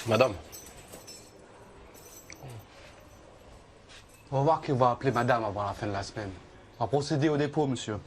Madame. On va voir qu'il va appeler madame avant la fin de la semaine. On va procéder au dépôt, monsieur.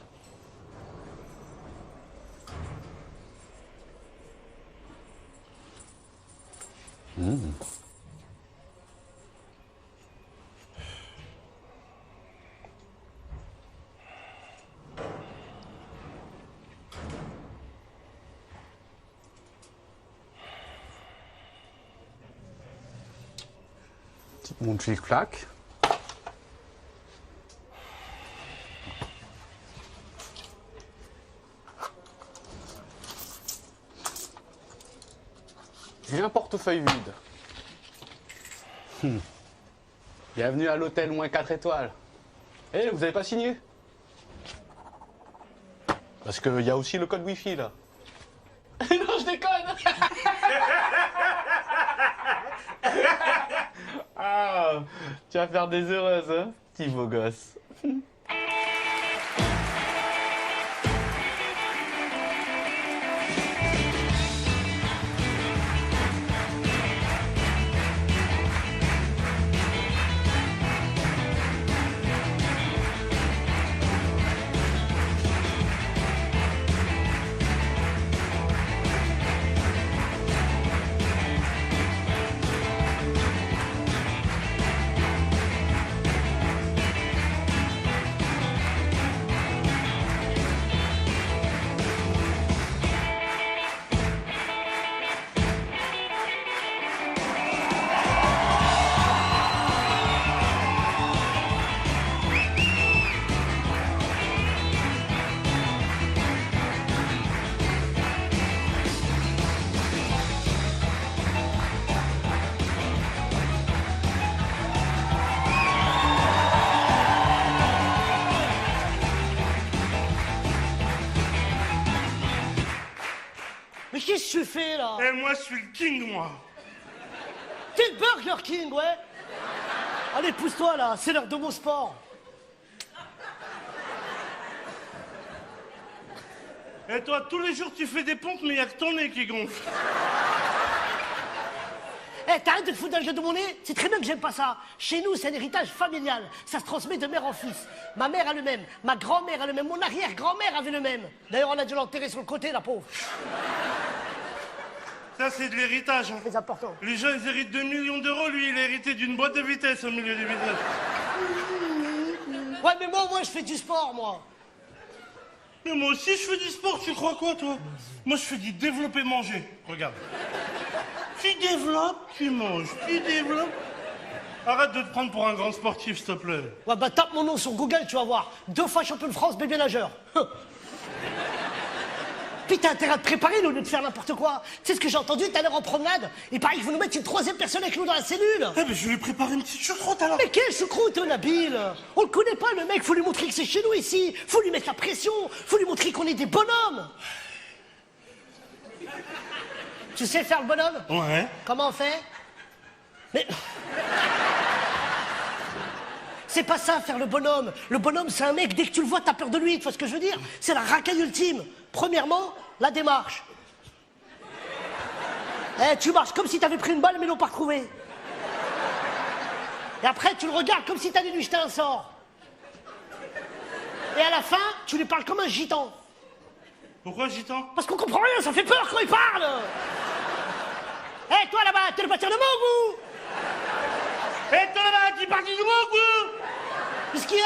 Petite montre flic-flac. Et un portefeuille vide. Bienvenue à l'hôtel moins 4 étoiles. Eh, vous avez pas signé? Parce qu'il y a aussi le code Wi-Fi là. Non, je déconne. Ah, tu vas faire des heureuses, hein, petit beau gosse. Mais qu'est-ce que tu fais là? Eh, moi, je suis le king, moi. T'es le Burger King, ouais? Allez, pousse-toi là, c'est l'heure de mon sport. Et toi, tous les jours, tu fais des pompes, mais il n'y a que ton nez qui gonfle. Eh, t'arrêtes de te foutre dans le gueule de mon nez? C'est très bien que j'aime pas ça. Chez nous, c'est un héritage familial. Ça se transmet de mère en fils. Ma mère a le même, ma grand-mère a le même, mon arrière-grand-mère avait le même. D'ailleurs, on a dû l'enterrer sur le côté, la pauvre. Ça, c'est de l'héritage. Hein. C'est important. Les gens, ils héritent 2 millions d'euros. Lui, il a hérité d'une boîte de vitesse au milieu du village. Ouais, mais moi, je fais du sport, moi. Mais moi aussi, je fais du sport. Tu crois quoi, toi? Moi, je fais du développer manger. Regarde. Tu développes, tu manges. Tu développes. Arrête de te prendre pour un grand sportif, s'il te plaît. Ouais, bah tape mon nom sur Google, tu vas voir. 2 fois champion de France, bébé nageur. Puis t'as intérêt à te préparer au lieu de faire n'importe quoi. Tu sais ce que j'ai entendu tout à l'heure en promenade? Il paraît qu'il faut nous mettre une 3e personne avec nous dans la cellule. Eh ben, je vais lui préparer une petite choucroute, alors. Mais quelle choucroute, Nabil? On le connaît pas, le mec, faut lui montrer que c'est chez nous ici. Faut lui mettre la pression, faut lui montrer qu'on est des bonhommes. Tu sais faire le bonhomme? Ouais. Comment on fait? Mais... C'est pas ça, faire le bonhomme. Le bonhomme, c'est un mec, dès que tu le vois, t'as peur de lui, tu vois ce que je veux dire? C'est la racaille ultime. Premièrement, la démarche. Eh, tu marches comme si t'avais pris une balle, mais l'ont pas retrouvé. Et après, tu le regardes comme si t'allais lui jeter un sort. Et à la fin, tu lui parles comme un gitan. Pourquoi, gitan? Parce qu'on comprend rien, ça fait peur quand il parle. Eh, toi là-bas, t'es le bâtiment de mon goût. Eh, toi là-bas, tu parles du goût? Qu'est-ce qu'il y a?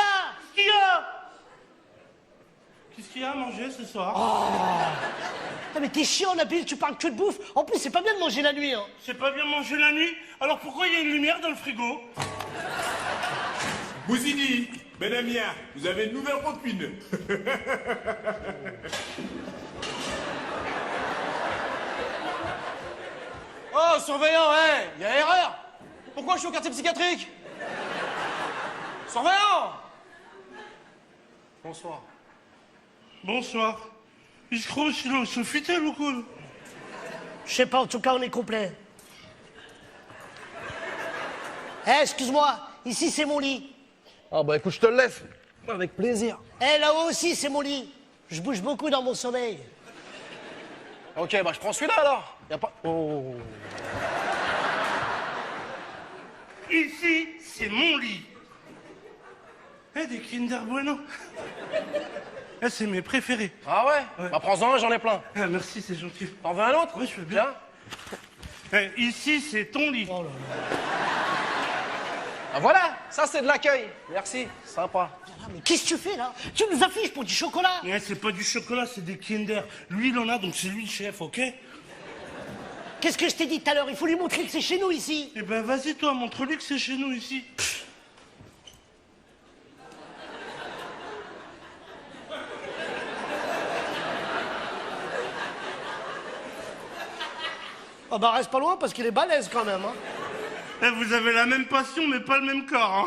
Qu'est-ce qu'il y a? Qu'est-ce qu'il y a à manger ce soir? Ah, mais t'es chiant, Nabil, tu parles que de bouffe. En plus, c'est pas bien de manger la nuit, hein. C'est pas bien manger la nuit? Alors pourquoi il y a une lumière dans le frigo? Bouzini, Benamia, vous avez une nouvelle copine. Oh, surveillant, ouais, il y a erreur. Pourquoi je suis au quartier psychiatrique? Surveillant. Bonsoir. Bonsoir. Il se croit sur Fitel ou quoi? Je sais pas, en tout cas, on est complet. Eh, excuse-moi, ici, c'est mon lit. Ah bah écoute, je te le laisse. Avec plaisir. Eh, là-haut aussi, c'est mon lit. Je bouge beaucoup dans mon sommeil. Ok, bah je prends celui-là alors. Y a pas... Oh. Ici, c'est mon lit. Eh, des Kinder Bueno. Eh, c'est mes préférés. Ah ouais, Bah prends-en un, j'en ai plein. Ah, merci, c'est gentil. T'en veux un autre? Oui, je veux bien. Tiens. Eh, ici, c'est ton lit. Oh là là. Ah voilà, ça c'est de l'accueil. Merci, sympa. Ah, mais qu'est-ce que tu fais là? Tu nous affiches pour du chocolat? Ouais, c'est pas du chocolat, c'est des Kinder. Lui, il en a, donc c'est lui le chef, ok? Qu'est-ce que je t'ai dit tout à l'heure? Il faut lui montrer que c'est chez nous ici. Eh ben, vas-y, toi, montre-lui que c'est chez nous, ici. Ah bah reste pas loin parce qu'il est balèze quand même. Hein. Eh, vous avez la même passion, mais pas le même corps, hein.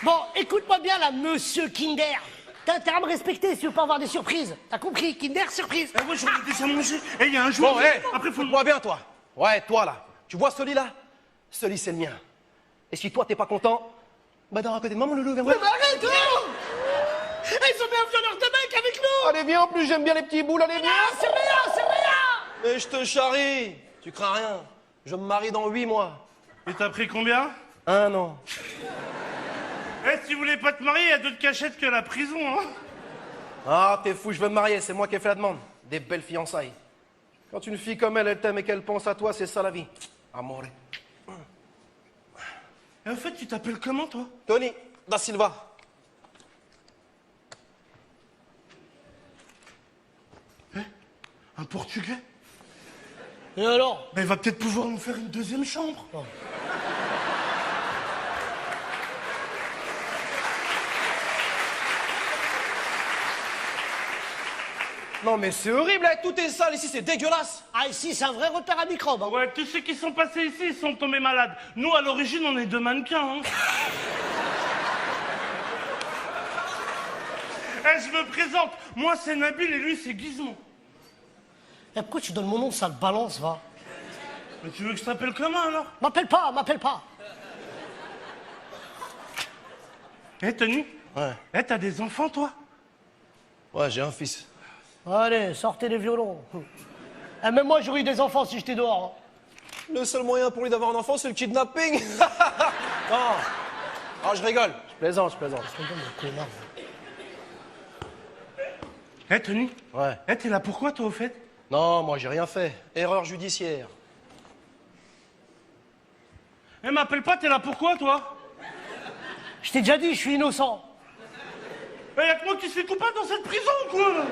Bon, écoute-moi bien là, monsieur Kinder. T'as intérêt à me respecter si tu veux pas avoir des surprises. T'as compris? Kinder, surprise. Eh, ouais, j'en ai déjà mangé. Eh, il y a un jour... Bon, hé, Après, faut... écoute-moi bien, toi. Ouais, toi, là. Tu vois ce lit-là? Ce lit, c'est le mien. Et si toi, t'es pas content, bah, dors à côté de moi, mon loulou, viens voir. Mais arrête, oh! Ils ont mis un violeur de mec avec nous. Allez, viens, en plus, j'aime bien les petits boules, allez, viens. Ah, c'est rien, c'est rien. Mais je te charrie. Tu crains rien. Je me marie dans 8 mois. Et t'as pris combien? 1 an. Eh, si vous voulez pas te marier, il y a d'autres cachettes que la prison, hein. Ah, t'es fou, je veux me marier, c'est moi qui ai fait la demande. Des belles fiançailles. Quand une fille comme elle t'aime et qu'elle pense à toi, c'est ça la vie. Amore. Et en fait, tu t'appelles comment, toi? Tony, da Silva. Un Portugais? Et alors? Ben, il va peut-être pouvoir nous faire une deuxième chambre. Oh. Non mais c'est horrible, hein, tout est sale ici, c'est dégueulasse. Ah, ici, c'est un vrai repère à microbes. Hein. Ouais, tous ceux qui sont passés ici, ils sont tombés malades. Nous, à l'origine, on est deux mannequins, hein. Eh, je me présente. Moi, c'est Nabil et lui, c'est Gizmo. Et pourquoi tu donnes mon nom, ça le balance, va? Mais tu veux que je t'appelle comment, alors? M'appelle pas, m'appelle pas. Eh, Tony? Ouais. Eh, t'as des enfants, toi? Ouais, j'ai un fils. Allez, sortez les violons. Et même moi, j'aurais eu des enfants si j'étais dehors. Hein. Le seul moyen pour lui d'avoir un enfant, c'est le kidnapping. Non. Ah, je rigole. Je plaisante, je plaisante. Eh, Tony? Ouais. Eh, t'es là pourquoi, toi, au fait? Non, moi j'ai rien fait. Erreur judiciaire. Eh, m'appelle pas, t'es là pourquoi, toi? Je t'ai déjà dit, je suis innocent. Eh, y'a que moi qui suis coupable dans cette prison, quoi.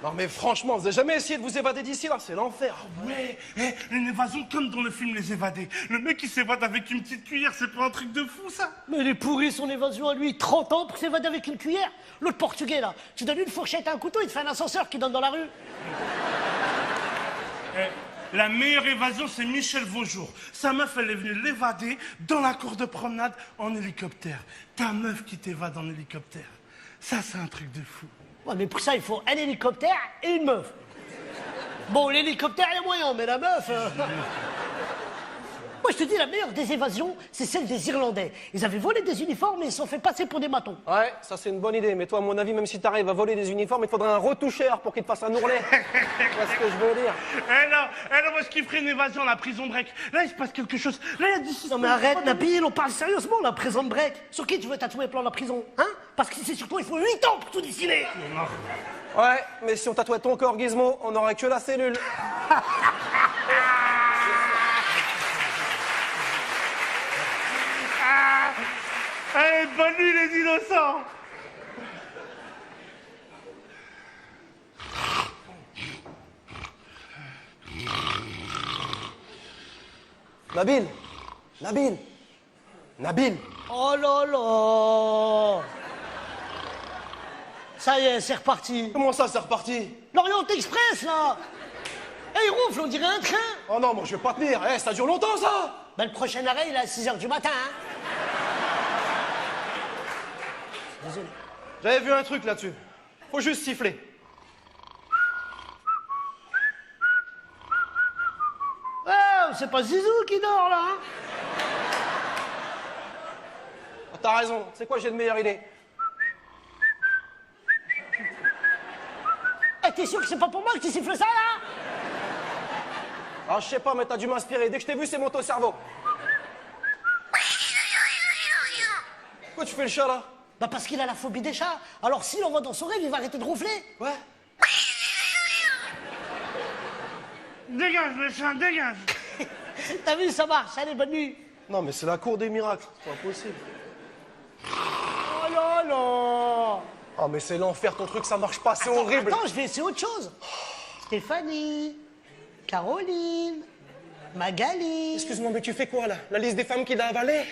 Non mais franchement, vous avez jamais essayé de vous évader d'ici là, c'est l'enfer. Ouais, eh, une évasion comme dans le film Les Évadés. Le mec qui s'évade avec une petite cuillère, c'est pas un truc de fou, ça? Mais il est pourri son évasion à lui, 30 ans pour s'évader avec une cuillère. L'autre portugais là, tu donnes une fourchette et un couteau, il te fait un ascenseur qui donne dans la rue. Eh, la meilleure évasion, c'est Michel Vaujour. Sa meuf, elle est venue l'évader dans la cour de promenade en hélicoptère. Ta meuf qui t'évade en hélicoptère. Ça, c'est un truc de fou. Ouais, mais pour ça, il faut un hélicoptère et une meuf. Bon, l'hélicoptère, il y a moyen, mais la meuf... Moi, je te dis, la meilleure des évasions, c'est celle des Irlandais. Ils avaient volé des uniformes et ils se sont fait passer pour des matons. Ouais, ça c'est une bonne idée, mais toi, à mon avis, même si t'arrives à voler des uniformes, il faudrait un retoucheur pour qu'il te fasse un ourlet. Tu vois ce que je veux dire? Eh là, moi, je kifferais une évasion, la prison break. Là, il se passe quelque chose. Là, il y a du... Non mais arrête, Nabil, on parle sérieusement, la prison break. Sur qui tu veux tatouer le plan de la prison? Hein? Parce que si c'est sur toi, il faut 8 ans pour tout dessiner. Ouais, mais si on tatouait ton corps, Gizmo, on n'aurait que la cellule. Allez, bonne nuit, les innocents. Nabil. Nabil. Nabil. Oh là là. Ça y est, c'est reparti. Comment ça, c'est reparti? L'Orient Express, là. Eh, il ronfle, on dirait un train. Oh non, moi je vais pas tenir. Eh, ça dure longtemps, ça. Ben, le prochain arrêt, il est à 6h du matin, hein. Désolé. J'avais vu un truc là-dessus. Faut juste siffler. Oh, c'est pas Zizou qui dort, là, hein. Ah, t'as raison. C'est quoi, j'ai de meilleure idée. t'es sûr que c'est pas pour moi que tu siffles ça, là? Ah, je sais pas, mais t'as dû m'inspirer. Dès que je t'ai vu, c'est monté au cerveau. Pourquoi tu fais le chat, là? Bah parce qu'il a la phobie des chats. Alors s'il en voit dans son rêve, il va arrêter de ronfler. Ouais. Dégage, le chat, dégage. T'as vu, ça marche. Allez, bonne nuit. Non, mais c'est la cour des miracles. C'est pas possible. Oh là là. Oh, mais c'est l'enfer, ton truc, ça marche pas, c'est horrible. Attends, je vais essayer autre chose. Stéphanie, Caroline, Magali. Excuse-moi, mais tu fais quoi, là? La liste des femmes qu'il a avalées?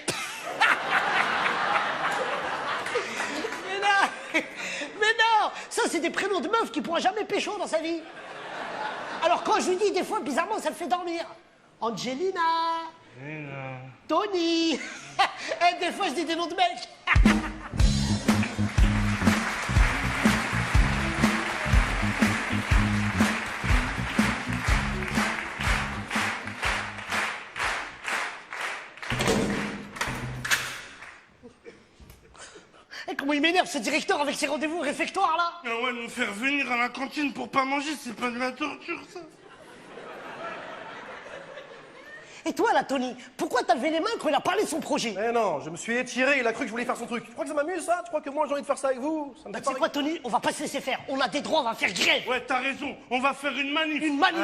Mais non, ça c'est des prénoms de meufs qui pourra jamais pécho dans sa vie. Alors quand je lui dis des fois, bizarrement, ça le fait dormir. Angelina, Tony. Et des fois, je dis des noms de mecs. Et comment il m'énerve ce directeur avec ses rendez-vous réfectoires là. Ah ouais, nous faire venir à la cantine pour pas manger, c'est pas de la torture, ça. Et toi là, Tony, pourquoi t'as levé les mains quand il a parlé de son projet? Mais non, je me suis étiré, il a cru que je voulais faire son truc. Tu crois que ça m'amuse, ça? Tu crois que moi, j'ai envie de faire ça avec vous? Ça me Bah fait tu sais pas quoi, Tony, on va pas se laisser faire. On a des droits, on va faire grève. Ouais, t'as raison, on va faire une manif. Une manif.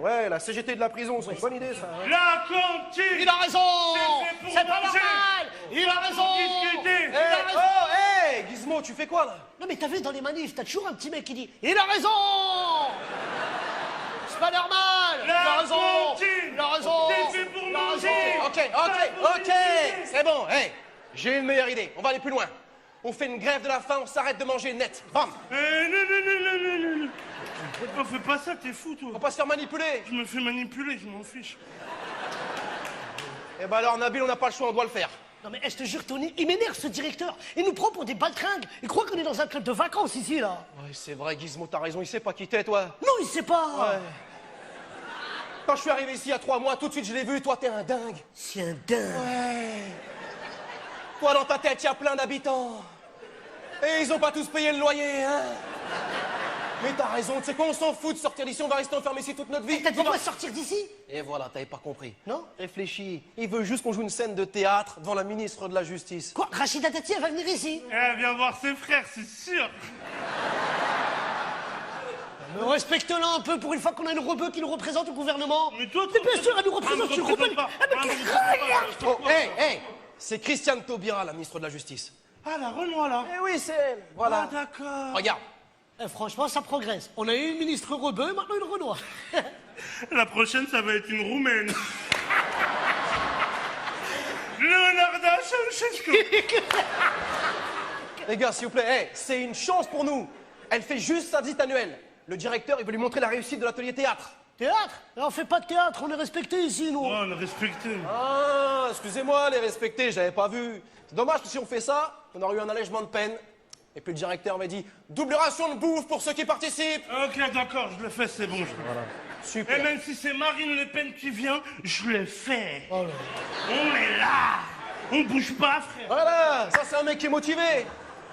Ouais, la CGT de la prison, c'est une bonne idée, ça. Ouais. La cantine. Il a raison. C'est fait pour C'est pas manger. normal. Il a raison. Discuter. Il a raison. Oh, hey, Gizmo, tu fais quoi, là? Non mais t'as vu dans les manifs, t'as toujours un petit mec qui dit « Il a raison !» C'est pas normal. Il a raison. cantine. Il a raison. C'est fait pour Il a raison. manger. Ok, c'est bon, hey, j'ai une meilleure idée, on va aller plus loin. On fait une grève de la faim, on s'arrête de manger net. Bam! Non. On fait pas ça, t'es fou, toi. Faut pas se faire manipuler. Je me fais manipuler, je m'en fiche. Eh ben alors, Nabil, on n'a pas le choix, on doit le faire. Non mais je te jure, Tony, il m'énerve ce directeur. Il nous prend pour des baltringues. Il croit qu'on est dans un club de vacances ici, là. Ouais, c'est vrai, Gizmo, t'as raison, il sait pas qui t'es, toi. Non, il sait pas. Ouais. Quand je suis arrivé ici il y a 3 mois, tout de suite je l'ai vu, toi t'es un dingue. C'est un dingue. Ouais. Toi dans ta tête, il y a plein d'habitants. Et ils ont pas tous payé le loyer, hein. Mais t'as raison, tu sais quoi, on s'en fout de sortir d'ici, on va rester enfermés ici toute notre vie. T'as dit quoi sortir d'ici? Et voilà, t'avais pas compris. Non? Réfléchis, il veut juste qu'on joue une scène de théâtre devant la ministre de la Justice. Quoi? Rachida Dati, elle va venir ici? Elle vient voir ses frères, c'est sûr. Respecte-la un peu pour une fois qu'on a une rebeu qui nous représente au gouvernement. Mais toi, Mais bien sûr, elle nous représente, tu représente comprends? pas. Ah, mais qu'est-ce que- Oh, hey, c'est Christiane Taubira, la ministre de la Justice. Ah, la Renoir, là. Eh oui, c'est elle, voilà. Ah, d'accord. Regarde. Franchement, ça progresse. On a eu une ministre rebeu, maintenant une Renoir. La prochaine, ça va être une Roumaine. Leonarda Ceausescu. Les gars, s'il vous plaît, hey, c'est une chance pour nous. Elle fait juste sa visite annuelle. Le directeur, il veut lui montrer la réussite de l'atelier théâtre. Théâtre? On fait pas de théâtre, on est respecté ici, nous. Oh, on a respecté. Ah, excusez-moi, les respectés, j'avais pas vu. C'est dommage que si on fait ça, on aurait eu un allègement de peine. Et puis le directeur m'a dit, double ration de bouffe pour ceux qui participent. Ok, d'accord, je le fais, c'est bon. Super. Et même si c'est Marine Le Pen qui vient, je le fais. On est là. On bouge pas, frère. Voilà, ça c'est un mec qui est motivé.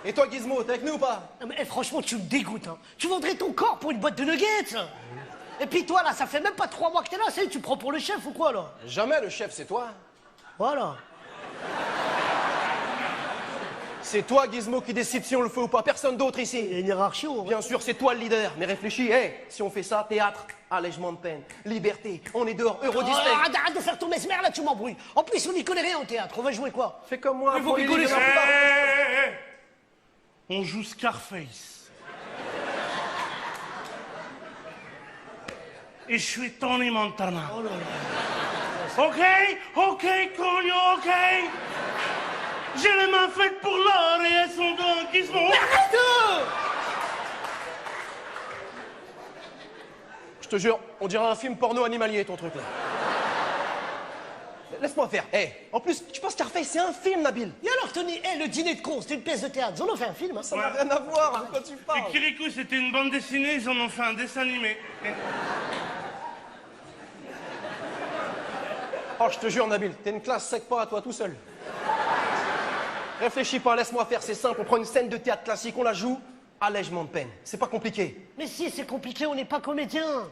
Et toi, Gizmo, t'es avec nous ou pas? Non, mais, franchement, tu me dégoûtes. Hein. Tu vendrais ton corps pour une boîte de nuggets. Et puis toi, là, ça fait même pas 3 mois que t'es là. Ça y est, tu prends pour le chef ou quoi, là? Jamais le chef, c'est toi. Voilà. C'est toi, Gizmo, qui décide si on le fait ou pas. Personne d'autre Il y ici. a une hiérarchie, on va. Bien sûr, c'est toi le leader. Mais réfléchis, hey, si on fait ça, théâtre, allègement de peine, liberté, on est dehors, Oh, Euro-Disney. arrête de faire ton mesmer, là, tu m'embrouilles. En plus, on n'y connaît rien en théâtre. On va jouer quoi? Fais comme moi. Mais vous prends les rigolez, livres ça. et on part. On joue Scarface. Et je suis Tony Montana. Oh là là. Ok, cogno, ok. J'ai les mains faites pour l'or et elles sont dans Gizmo. Arrête! Je te jure, on dirait un film porno animalier, ton truc là. Laisse-moi faire. Hey, en plus, tu penses Scarface, c'est un film, Nabil. Et alors, Tony, le dîner de con, c'était une pièce de théâtre. Ils en ont fait un film, hein. Ça n'a rien à voir, de quoi tu Et parles. Kirikou, c'était une bande dessinée, ils en ont fait un dessin animé. Oh, je te jure, Nabil, t'es une classe sec pas à toi tout seul. Réfléchis pas, laisse-moi faire, c'est simple. On prend une scène de théâtre classique, on la joue, allègement de peine. C'est pas compliqué. Mais si, c'est compliqué, on n'est pas comédien.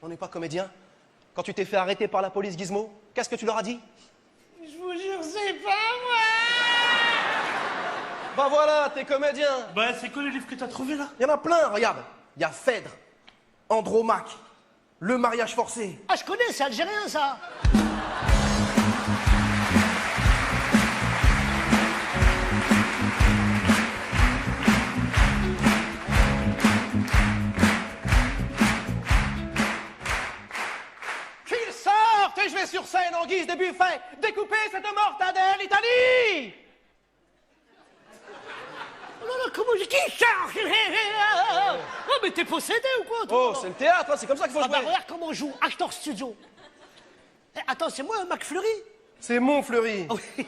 On n'est pas comédien. Quand tu t'es fait arrêter par la police, Gizmo, qu'est-ce que tu leur as dit? Je vous jure, c'est pas moi. Bah voilà, t'es comédien. Bah, c'est quoi les livres que t'as trouvés là? Il y en a plein, regarde. Il y a Phèdre, Andromaque, Le mariage forcé. Ah, je connais, c'est algérien, ça. Qu'ils sortent et je vais sur scène en guise de buffet découper cette mortadelle Italie. Oh là là, comment je... Qui sort? Oh, mais t'es possédé ou quoi, toi? Oh, c'est le théâtre, hein, c'est comme ça qu'il faut Ah bah jouer. regarde comment on joue, acteur studio. Eh, attends, c'est moi, McFlurry? C'est mon Fleury. Ah oui.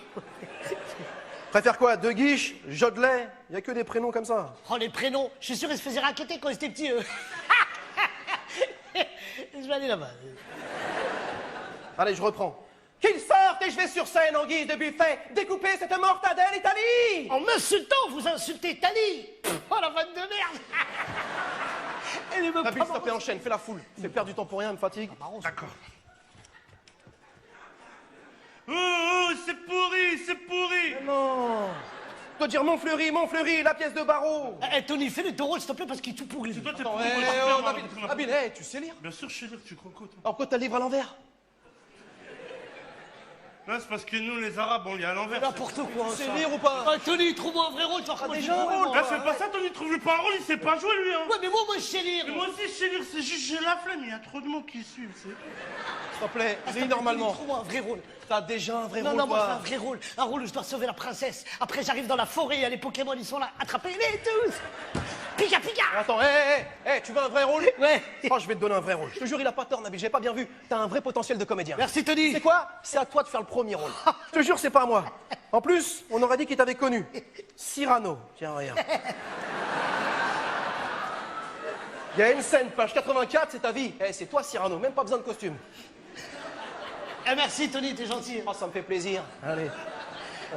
Préfère quoi? De Guiche, Jodelet? Il y a que des prénoms comme ça. Oh, les prénoms, je suis sûr qu'ils se faisaient raqueter quand ils étaient petits, eux. Je vais aller là-bas. Allez, je reprends. Qu'ils sortent et je vais sur scène en guise de buffet découper cette mortadelle Italie. En m'insultant, vous insultez Tali. Oh, la vanne de merde. Elle est même Nabil, pas s'il te plaît, enchaîne, fais la foule. Fais perdre du temps pour rien, elle me fatigue. D'accord. Oh, c'est pourri, c'est pourri. Non. Tu dois dire mon Fleury, la pièce de barreau. Eh, Tony, fais le taureau, s'il te plaît, parce qu'il est tout pourri. C'est toi, t'es Attends, pourri. hé, moi, je oh, peux pas, Nabil, moi. Nabil, hé, tu sais lire? Bien sûr, je sais lire, tu crois quoi, toi? Alors pourquoi t'as le livre à l'envers? Non, c'est parce que nous, les Arabes, on lit à l'envers. N'importe quoi, Tu sais ça. lire ou pas? Ah, Tony, trouve-moi un vrai rôle, toi. déjà un rôle, Là, fais pas ça, Tony, trouve-lui pas un rôle, il sait pas jouer, lui, hein. Ouais, mais moi, je sais lire. Mais moi aussi, je sais lire, c'est juste, j'ai la flemme, il y a trop de monde qui suivent, c'est... S'il te plaît, Ah, lis normalement. Trouve-moi un vrai rôle. T'as déjà un vrai Non, rôle, non, moi, je toi. veux un vrai rôle. Un rôle où je dois sauver la princesse. Après, j'arrive dans la forêt, il y a les Pokémon, ils sont là. Attrapez-les tous. Pika, pika. Attends, hé, tu veux un vrai rôle? Ouais. Oh, je vais te donner un vrai rôle. Je te jure, il a pas tort, Nabil, j'ai pas bien vu. T'as un vrai potentiel de comédien. Merci, Tony. C'est quoi? C'est à toi de faire le premier rôle. Je te jure, c'est pas à moi. En plus, on aurait dit qu'il t'avait connu. Cyrano. Tiens, regarde. Il y a une scène, page 84, c'est ta vie. Eh, c'est toi, Cyrano, même pas besoin de costume. Eh, merci, Tony, t'es gentil. Oh, ça me fait plaisir. Allez.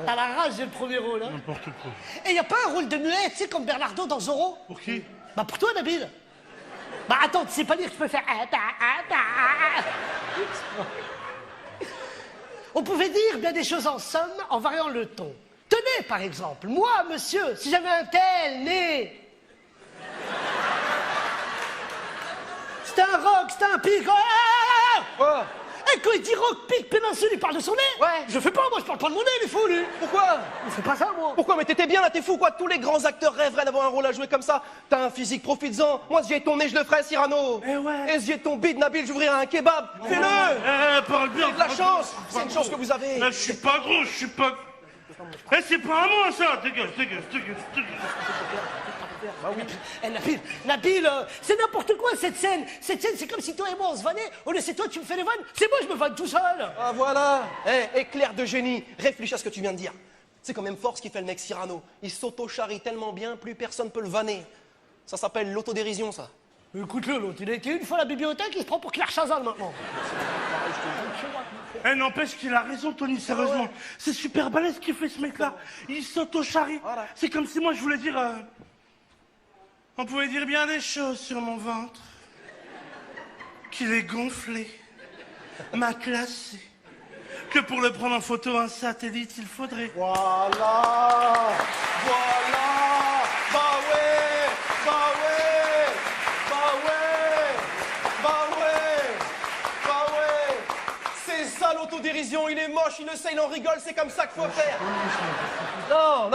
T'as la rage, j'ai le premier rôle. Hein. N'importe quoi. Et y a pas un rôle de muet, tu sais, comme Bernardo dans Zorro? Pour qui? Bah, pour toi, Nabil. Bah, attends, tu sais pas lire, tu peux faire. On pouvait dire bien des choses en somme en variant le ton. Tenez, par exemple, moi, monsieur, si j'avais un tel nez. C'était un rock, c'était un pic. Quoi? Et quand il dit rock, pic, péninsule, il parle de son nez. Ouais. Je fais pas, moi, je parle pas de mon nez, il est fou, lui. Pourquoi? Il fait pas ça, moi. Pourquoi? Mais t'étais bien là, t'es fou quoi? Tous les grands acteurs rêveraient d'avoir un rôle à jouer comme ça. T'as un physique, profites-en. Moi, si j'ai ton nez, je le ferais, Cyrano. Eh ouais. Et si j'ai ton bide, Nabil, j'ouvrirais un kebab. Fais-le! Parle bien. C'est de la chance. C'est une chance que vous avez. Là, je suis pas gros, je suis pas... Eh, c'est pas à moi, ça. Dégage, dégage, dégage, dégage. Bah oui. Eh, Nabil, c'est n'importe quoi cette scène. Cette scène, c'est comme si toi et moi on se vannait. Au lieu c'est toi tu me fais les vannes, c'est moi je me vanne tout seul. Ah voilà. Eh, éclair de génie. Réfléchis à ce que tu viens de dire. C'est quand même fort ce qu'il fait le mec Cyrano. Il s'auto-charrie tellement bien, plus personne peut le vanner. Ça s'appelle l'autodérision, ça. Écoute-le, l'autre, il a été une fois à la bibliothèque, il se prend pour Claire Chazal maintenant. Eh, n'empêche qu'il a raison, Tony, sérieusement. C'est super balèze ce qu'il fait, ce mec-là. Il s'auto-charrie. Voilà. C'est comme si moi, je voulais dire... On pouvait dire bien des choses sur mon ventre. Qu'il est gonflé, matelassé. Que pour le prendre en photo, un satellite, il faudrait... Voilà. Voilà. Bah ouais. Bah ouais. Bah ouais. Bah ouais. Bah ouais. C'est ça l'autodérision. Il est moche, il le sait, il en rigole. C'est comme ça qu'il faut faire. Non.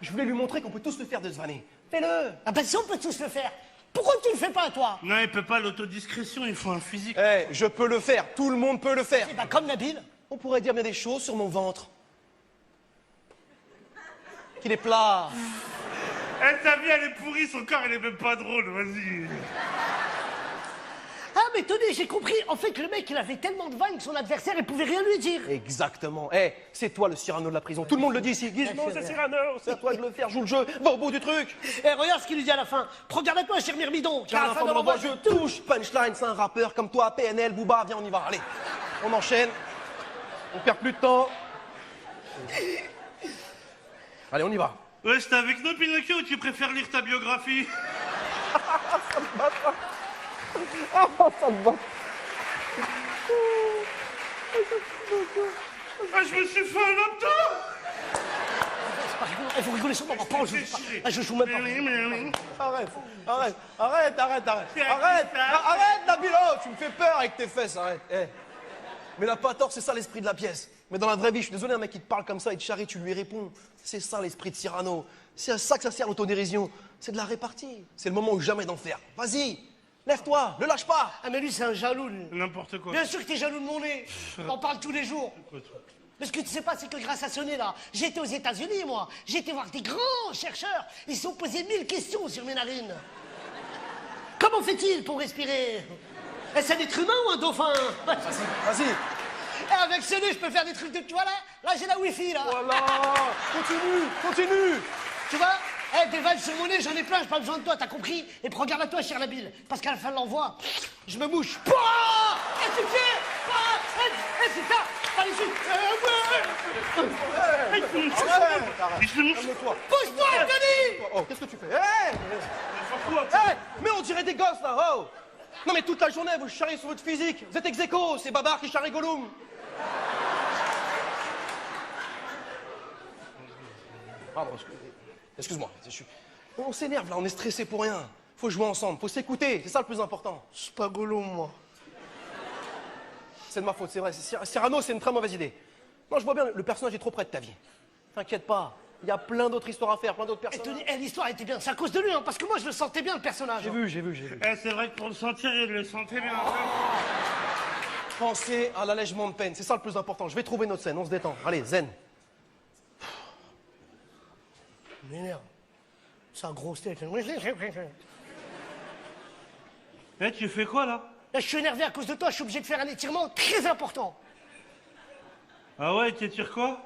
Je voulais lui montrer qu'on peut tous le faire de se vanner. Fais-le. Ah ben si on peut tous le faire. Pourquoi tu le fais pas toi? Non, il peut pas l'autodiscrétion, il faut un physique. Eh, je peux le faire. Tout le monde peut le faire. Eh ben comme Nabil. On pourrait dire bien des choses sur mon ventre. Qu'il est plat. Eh, ta vie, elle est pourrie, son corps, il est même pas drôle, vas-y. Ah mais Tony, j'ai compris. En fait le mec il avait tellement de vannes que son adversaire il pouvait rien lui dire. Exactement. Eh, c'est toi le Cyrano de la prison. Tout le monde le dit ici. Gizmo, c'est Cyrano. C'est à toi de le faire. Joue le jeu. Va au bout du truc. Eh regarde ce qu'il lui dit à la fin. Regarde avec moi, cher Myrmidon. Tiens, à la fin de l'envoi, je touche. Punchline, c'est un rappeur comme toi. PNL, Booba, viens, on y va. Allez, on enchaîne. On perd plus de temps. Allez, on y va. Ouais, j'étais avec nous, Pinocchio, ou tu préfères lire ta biographie? Ah, je me suis fait un laptop. C'est pas rigolo. Vous rigolez sur moi, pas, je joue pas. Ah, je joue même pas. Arrête, Nabil, oh, tu me fais peur avec tes fesses, arrête. Eh. Mais la pas tort, c'est ça l'esprit de la pièce. Mais dans la vraie vie, je suis désolé, un mec qui te parle comme ça, il te charrie, tu lui réponds. C'est ça l'esprit de Cyrano. C'est à ça que ça sert l'autodérision. C'est de la répartie. C'est le moment ou jamais d'en faire. Vas-y, lève-toi, ne lâche pas. Ah, mais lui, c'est un jaloux, lui. N'importe quoi. Bien sûr que t'es jaloux de mon nez. T'en parles tous les jours. Mais ce que tu sais pas, c'est que grâce à ce nez-là, j'étais aux États-Unis, moi. J'ai été voir des grands chercheurs. Ils se sont posés 1000 questions sur mes narines. Comment fait-il pour respirer? Est-ce un être humain ou un dauphin? Vas-y. Et avec ce nez, je peux faire des trucs de... Tu vois là? Là, j'ai la Wi-Fi, là. Voilà. Continue. Tu vois? Des vannes sur mon nez, j'en ai plein, j'ai pas besoin de toi, t'as compris? Et puis regarde à toi, cher Nabil, parce qu'à la fin de l'envoi, je me mouche. Pouah! Et tu fais? C'est ça! Allez, Calme-toi. pousse-toi, Denis! Oh, qu'est-ce que tu fais? Mais on dirait des gosses, là, oh! Non, mais toute la journée, vous charriez sur votre physique. Vous êtes ex aequo, c'est Babar qui charrie Gollum. Pardon, excuse-moi. On s'énerve, là, on est stressé pour rien. Faut jouer ensemble, faut s'écouter, c'est ça le plus important. C'est pas Gollum, moi. C'est de ma faute, c'est vrai. Cyrano, c'est une très mauvaise idée. Non, je vois bien, le personnage est trop près de ta vie. T'inquiète pas, il y a plein d'autres histoires à faire, plein d'autres Et personnages. Tony, l'histoire était bien, c'est à cause de lui, hein, parce que moi, je le sentais bien, le personnage. J'ai vu. Eh, c'est vrai que pour le sentir, il le sentait bien. Pensez à l'allègement de peine, c'est ça le plus important. Je vais trouver notre scène, on se détend. Allez, zen. M'énerve. C'est un gros steak. Là, Eh, tu fais quoi, là? je suis énervé à cause de toi, je suis obligé de faire un étirement très important. Ah ouais, tu tires quoi?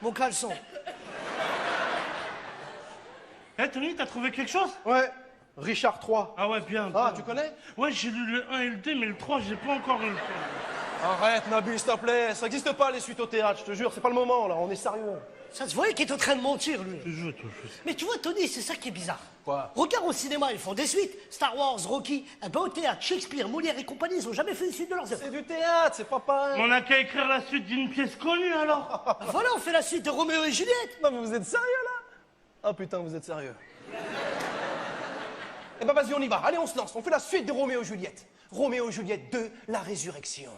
Mon caleçon. Eh, Tony, t'as trouvé quelque chose? Ouais, Richard III. Ah ouais, bien. Ah, tu connais? Ouais, j'ai lu le 1 et le 2, mais le 3, j'ai pas encore lu. Arrête, Nabil, s'il te plaît. Ça n'existe pas, les suites au théâtre, je te jure. C'est pas le moment, là. On est sérieux. Ça se voyait qu'il est en train de mentir, lui. Je joue, toi, je sais. Mais tu vois, Tony, c'est ça qui est bizarre. Quoi? Regarde au cinéma, ils font des suites. Star Wars, Rocky. Eh ben, au théâtre, Shakespeare, Molière et compagnie, ils ont jamais fait une suite de leurs œuvres. C'est du théâtre, c'est pas pareil. On n'a qu'à écrire la suite d'une pièce connue, alors. Voilà, on fait la suite de Roméo et Juliette. Non, mais vous êtes sérieux, là? Ah, putain, vous êtes sérieux. Eh ben, vas-y, on y va. Allez, on se lance. On fait la suite de Roméo et Juliette. Roméo et Juliette 2, la résurrection.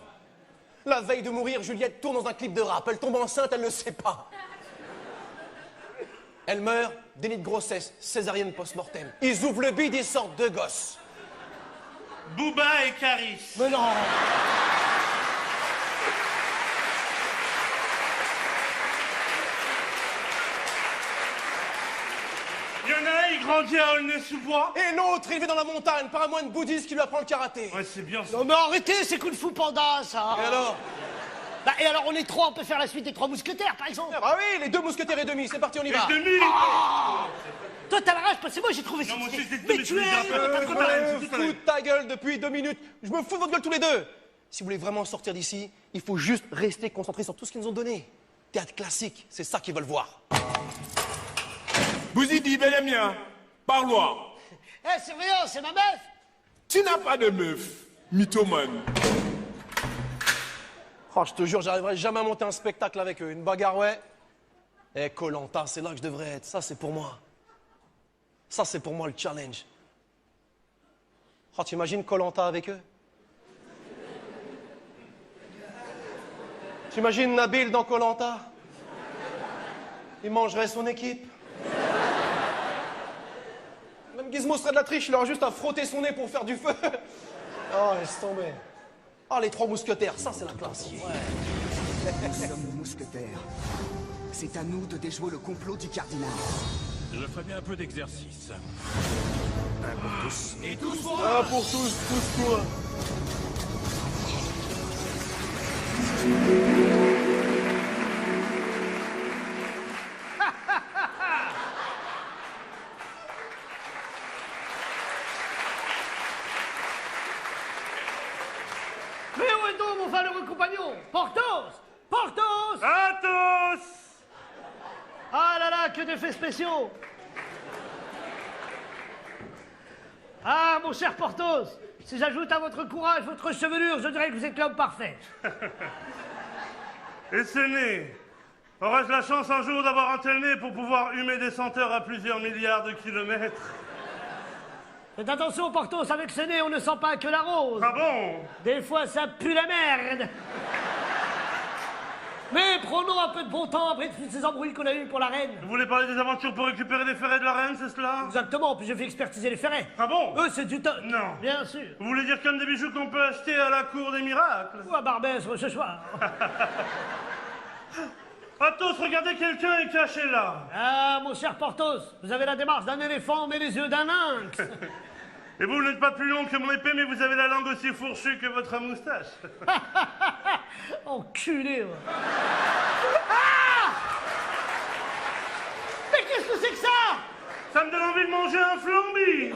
La veille de mourir, Juliette tourne dans un clip de rap. Elle tombe enceinte, elle ne le sait pas. Elle meurt, déni de grossesse, césarienne post-mortem. Ils ouvrent le bide, ils sortent deux gosses. Booba et Caris. Mais non. Il y en a un, il grandit à Aulnay-sous-Bois. Et l'autre, il vit dans la montagne par un moine bouddhiste qui lui apprend le karaté. Ouais, c'est bien ça. Non, mais arrêtez, c'est Kung Fu Panda, ça. Et alors? Bah, et alors, on est trois, on peut faire la suite des trois mousquetaires, par exemple. Ah bah oui, les deux mousquetaires et demi, c'est parti, on y va. Et demi. Toi, t'as la rage, parce que moi, j'ai trouvé Non, cette moi aussi, idée. j'ai Mais trouvé tu cette idée. es... T'as trop talent, Je c'est me tout talent. fous de ta gueule depuis 2 minutes. Je me fous de votre gueule tous les deux. Si vous voulez vraiment sortir d'ici, il faut juste rester concentré sur tout ce qu'ils nous ont donné. Théâtre classique, c'est ça qu'ils veulent voir. Bouzidi, Benamien, parloir. Eh, surveillant, c'est ma meuf. Tu n'as pas de meuf, mythomane. Oh, je te jure, j'arriverai jamais à monter un spectacle avec eux. Une bagarre, ouais. Eh, Koh-Lanta, c'est là que je devrais être. Ça, c'est pour moi. Ça, c'est pour moi le challenge. Oh, t'imagines Koh-Lanta avec eux? T'imagines Nabil dans Koh-Lanta? Il mangerait son équipe. Même Gizmo serait de la triche, il aurait juste à frotter son nez pour faire du feu. Oh, laisse tomber. Ah, les trois mousquetaires, ça c'est la classe. Nous sommes les mousquetaires. C'est à nous de déjouer le complot du cardinal. Je ferais bien un peu d'exercice. Un pour tous, tous pour un. Mais où est donc mon valeureux compagnon? Porthos! Porthos! À tous. Ah, là, que d'effets spéciaux. Ah, mon cher Porthos, si j'ajoute à votre courage votre chevelure, je dirais que vous êtes l'homme parfait. Et c'est né. Aurais-je la chance un jour d'avoir un tel nez pour pouvoir humer des senteurs à plusieurs milliards de kilomètres? Faites attention, Porthos, avec ce nez, on ne sent pas que la rose. Ah bon? Des fois, ça pue la merde. Mais prenons un peu de bon temps après toutes ces embrouilles qu'on a eues pour la reine. Vous voulez parler des aventures pour récupérer les ferrets de la reine, c'est cela? Exactement, puis j'ai fait expertiser les ferrets. Ah bon? Eux, c'est du toc. Non. Bien sûr. Vous voulez dire comme des bijoux qu'on peut acheter à la cour des miracles? Ou à Barbès ce soir. Athos, regardez, quelqu'un est caché là. Ah, mon cher Porthos, vous avez la démarche d'un éléphant, mais les yeux d'un lynx. Et vous n'êtes pas plus long que mon épée, mais vous avez la langue aussi fourchue que votre moustache. Enculé, moi. Ah! Mais qu'est-ce que c'est que ça? Ça me donne envie de manger un flambi.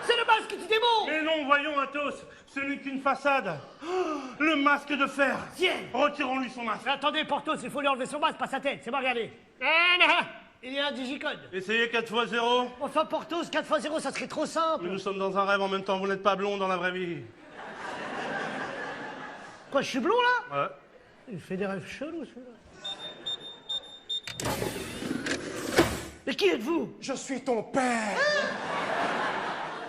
C'est le masque du démon. Mais non, voyons, Athos, ce n'est qu'une façade. Oh, le masque de fer. Tiens. Retirons-lui son masque. Mais attendez, Porthos, il faut lui enlever son masque, pas sa tête. C'est moi, regardez. Il y a un digicode. Essayez 4 x 0. Enfin, Porthos, 4 x 0, ça serait trop simple. Mais nous sommes dans un rêve en même temps, vous n'êtes pas blond dans la vraie vie. Quoi, je suis blond, là? Ouais. Il fait des rêves chelous, celui-là. Mais qui êtes-vous? Je suis ton père.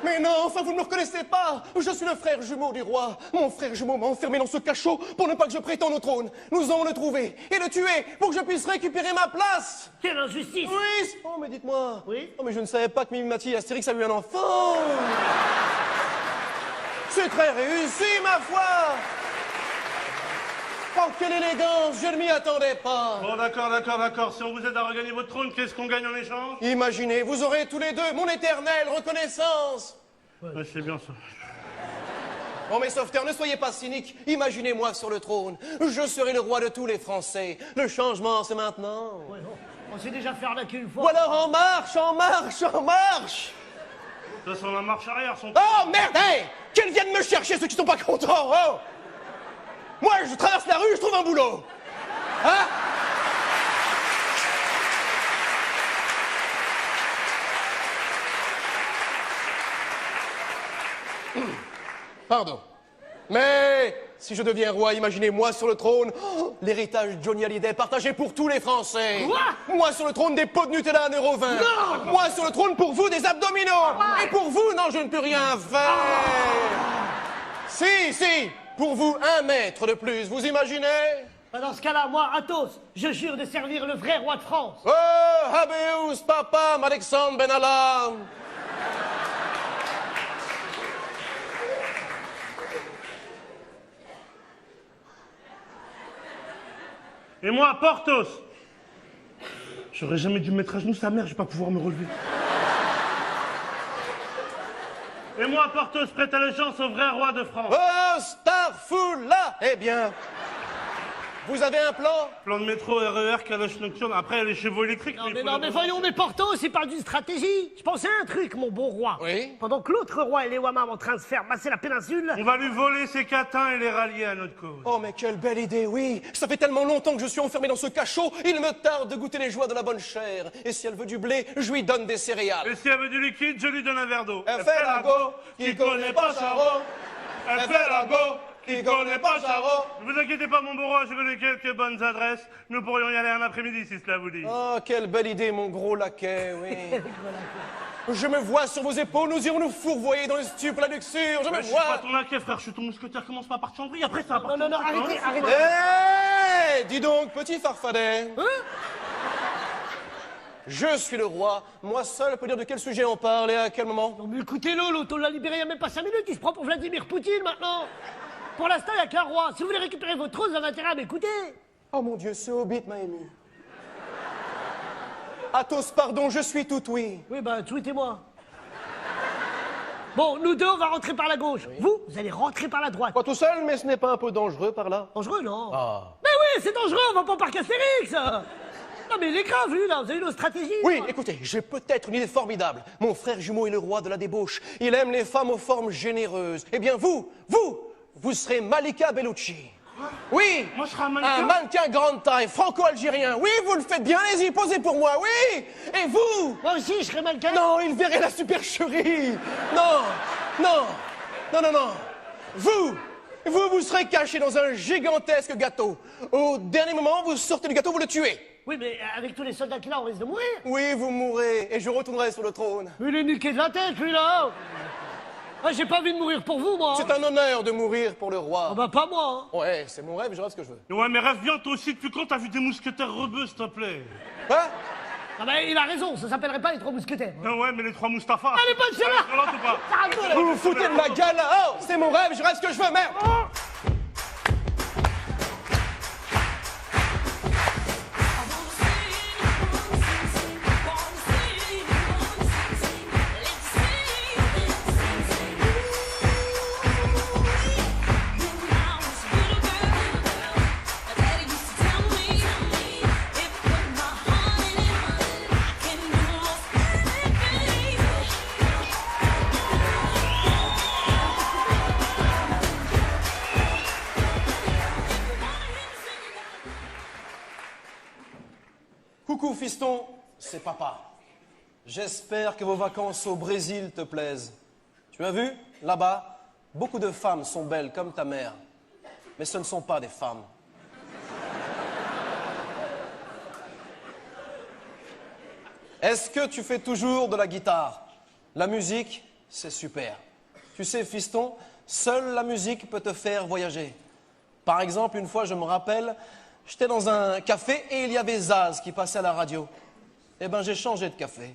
Mais non, enfin, vous ne me reconnaissez pas. Je suis le frère jumeau du roi. Mon frère jumeau m'a enfermé dans ce cachot pour ne pas que je prétende au trône. Nous allons le trouver et le tuer pour que je puisse récupérer ma place. Quelle injustice! Oui. Oh, mais dites-moi. Oui? Oh, mais je ne savais pas que Mimimati et Astérix avaient eu un enfant. C'est très réussi, ma foi. Oh, quelle élégance, je ne m'y attendais pas. Bon, d'accord. Si on vous aide à regagner votre trône, qu'est-ce qu'on gagne en échange? Imaginez, vous aurez tous les deux mon éternelle reconnaissance. Ouais, c'est bien ça. Oh, mes sauveteurs, ne soyez pas cyniques. Imaginez-moi sur le trône. Je serai le roi de tous les Français. Le changement, c'est maintenant. Ouais, non. On s'est déjà fait arnaquer une fois. Ou alors en marche, en marche, en marche. De toute façon, la marche arrière, son... Oh, merde, hey, qu'ils viennent me chercher, ceux qui sont pas contents, oh. Moi, je traverse la rue, je trouve un boulot. Hein? Pardon. Mais si je deviens roi, imaginez-moi sur le trône, oh, l'héritage Johnny Hallyday partagé pour tous les Français. Quoi? Moi sur le trône des pots de Nutella à 1,20 €. Non. Moi sur le trône pour vous des abdominaux. Et pour vous, non, je ne peux rien faire. Si, pour vous, 1 mètre de plus, vous imaginez? Bah, dans ce cas-là, moi, Athos, je jure de servir le vrai roi de France. Oh, Habeus Papam Alexandre Benalla. Et moi, Porthos. J'aurais jamais dû me mettre à genoux, sa mère, je vais pas pouvoir me relever. Et moi, Porthos, prête allégeance au vrai roi de France. Oh, Starfoula. Eh bien, vous avez un plan? Plan de métro, RER, calèche nocturne, après les chevaux électriques. Non, il mais faut non, les- mais voyons, mais Porthos, il parle d'une stratégie. Je pensais à un truc, mon bon roi. Oui? Pendant que l'autre roi et les Wamam en train de se faire masser la péninsule... On va lui voler ses catins et les rallier à notre cause. Oh, mais quelle belle idée, oui. Ça fait tellement longtemps que je suis enfermé dans ce cachot, il me tarde de goûter les joies de la bonne chair. Et si elle veut du blé, je lui donne des céréales. Et si elle veut du liquide, je lui donne un verre d'eau. Elle fait la go, qui connaît pas Charo. Elle fait la go, qui connaît pas Charo. Ne vous inquiétez pas, mon beau roi, je connais quelques bonnes adresses. Nous pourrions y aller un après-midi, si cela vous dit. Oh, quelle belle idée, mon gros laquais, oui. Je me vois sur vos épaules, nous irons nous fourvoyer dans les stupes, la luxure, je me Je suis pas vois. ton laquais, frère, je suis ton mousquetaire. Commence pas par chanterie, après ça va Non, non, arrêtez, arrêtez. Hé, dis donc, petit farfadet. Je suis le roi, moi seul peux dire de quel sujet on parle et à quel moment. Non, mais écoutez-le, l'auto l'a libéré il y a même pas 5 minutes, il se prend pour Vladimir Poutine maintenant. Pour l'instant, il n'y a qu'un roi. Si vous voulez récupérer votre trône, vous avez intérêt à m'écouter. Oh mon Dieu, ce hobbit m'a ému. Athos, pardon, je suis tout oui. Oui, bah, tweetez-moi. Bon, nous deux, on va rentrer par la gauche. Vous allez rentrer par la droite. Pas tout seul, mais ce n'est pas un peu dangereux par là. Dangereux, non? Ah. Mais oui, c'est dangereux, on va pas au parc Astérix. Non, mais il est grave, lui, là. Vous avez une autre stratégie? Oui, quoi. écoutez, j'ai peut-être une idée formidable. Mon frère jumeau est le roi de la débauche. Il aime les femmes aux formes généreuses. Eh bien, vous serez Malika Bellucci. Oui. Moi, je serai un Un mannequin. mannequin grande taille, franco-algérien. Oui, vous le faites bien, allez-y, posez pour moi, oui. Et vous? Moi aussi, je serais mannequin. Non, il verrait la supercherie. Non, non, non, non, non. Vous serez caché dans un gigantesque gâteau. Au dernier moment, vous sortez du gâteau, vous le tuez. Oui, mais avec tous les soldats qu'il a, on risque de mourir. Oui, vous mourrez, et je retournerai sur le trône. Mais il est niqué de la tête, lui, là. Ah, j'ai pas envie de mourir pour vous, moi. C'est un honneur de mourir pour le roi. Ah bah, pas moi, hein. Ouais, c'est mon rêve, je rêve ce que je veux. Ouais, mais rêve bien, toi aussi, depuis quand t'as vu des mousquetaires rebeux, s'il te plaît? Hein? Ah bah, il a raison, ça s'appellerait pas les trois mousquetaires. Ah ouais, mais les trois Mustapha. Allez, bonne celle-là. Violente ou pas? Vous vous foutez de ma gueule, là? Oh, c'est mon rêve, je rêve ce que je veux, merde. Coucou fiston, c'est papa. J'espère que vos vacances au Brésil te plaisent. Tu as vu, là-bas, beaucoup de femmes sont belles comme ta mère. Mais ce ne sont pas des femmes. Est-ce que tu fais toujours de la guitare? La musique, c'est super. Tu sais, fiston, seule la musique peut te faire voyager. Par exemple, une fois, je me rappelle, j'étais dans un café et il y avait Zaz qui passait à la radio. Eh ben, j'ai changé de café.